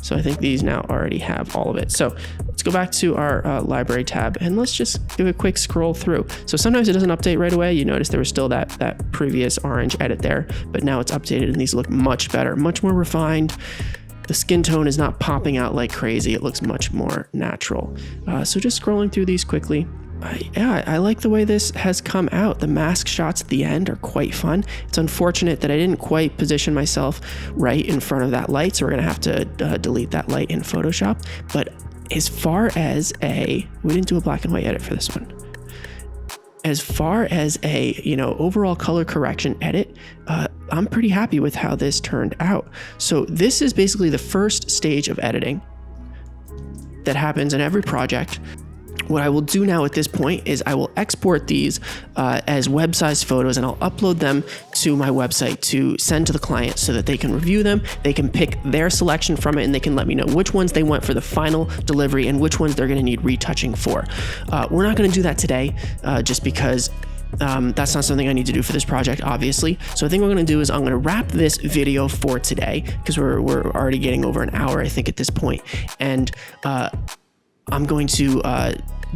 So I think these now already have all of it. So let's go back to our library tab and let's just do a quick scroll through. So sometimes it doesn't update right away. You notice there was still that previous orange edit there, but now it's updated and these look much better, much more refined. The skin tone is not popping out like crazy. It looks much more natural. So just scrolling through these quickly. I like the way this has come out. The mask shots at the end are quite fun. It's unfortunate that I didn't quite position myself right in front of that light, so we're gonna have to delete that light in Photoshop. But as far as we didn't do a black and white edit for this one. As far as a, you know, overall color correction edit, I'm pretty happy with how this turned out. So this is basically the first stage of editing that happens in every project. What I will do now at this point is I will export these as web-sized photos and I'll upload them to my website to send to the client so that they can review them, they can pick their selection from it, and they can let me know which ones they want for the final delivery and which ones they're going to need retouching for. We're not going to do that today just because that's not something I need to do for this project, obviously. So I think what I'm going to do is I'm going to wrap this video for today because we're already getting over an hour, I think, at this point. And I'm going to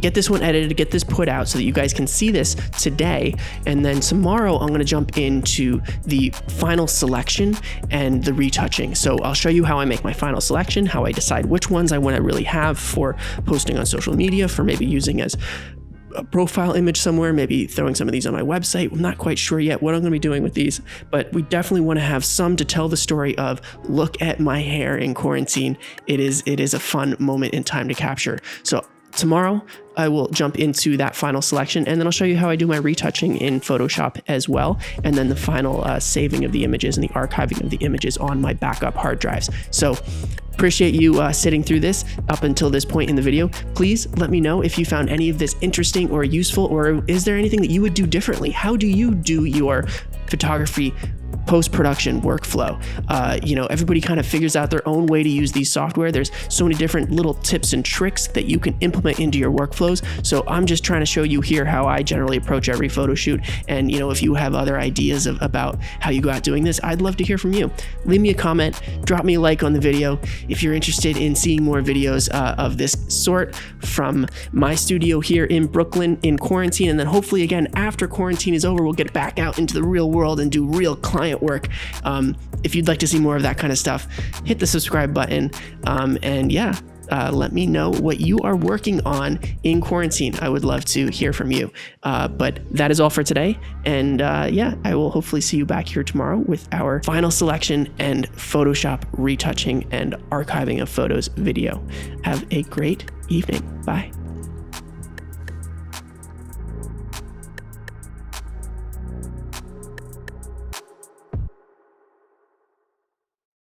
get this one edited, get this put out so that you guys can see this today. And then tomorrow I'm going to jump into the final selection and the retouching. So I'll show you how I make my final selection, how I decide which ones I want to really have for posting on social media, for maybe using as a profile image somewhere, maybe throwing some of these on my website. I'm not quite sure yet what I'm going to be doing with these, but we definitely want to have some to tell the story of, look at my hair in quarantine. It is a fun moment in time to capture. So Tomorrow, I will jump into that final selection, and then I'll show you how I do my retouching in Photoshop as well, and then the final saving of the images and the archiving of the images on my backup hard drives. So appreciate you sitting through this up until this point in the video. Please let me know if you found any of this interesting or useful, or is there anything that you would do differently? How do you do your photography post-production workflow? Everybody kind of figures out their own way to use these software. There's so many different little tips and tricks that you can implement into your workflows. So I'm just trying to show you here how I generally approach every photo shoot. And if you have other ideas about how you go out doing this, I'd love to hear from you. Leave me a comment, drop me a like on the video. If you're interested in seeing more videos of this sort from my studio here in Brooklyn in quarantine, and then hopefully again after quarantine is over, we'll get back out into the real world and do real client work. If you'd like to see more of that kind of stuff, hit the subscribe button, and let me know what you are working on in quarantine. I would love to hear from you. But that is all for today, and I will hopefully see you back here tomorrow with our final selection and Photoshop retouching and archiving of photos video. Have a great evening. Bye.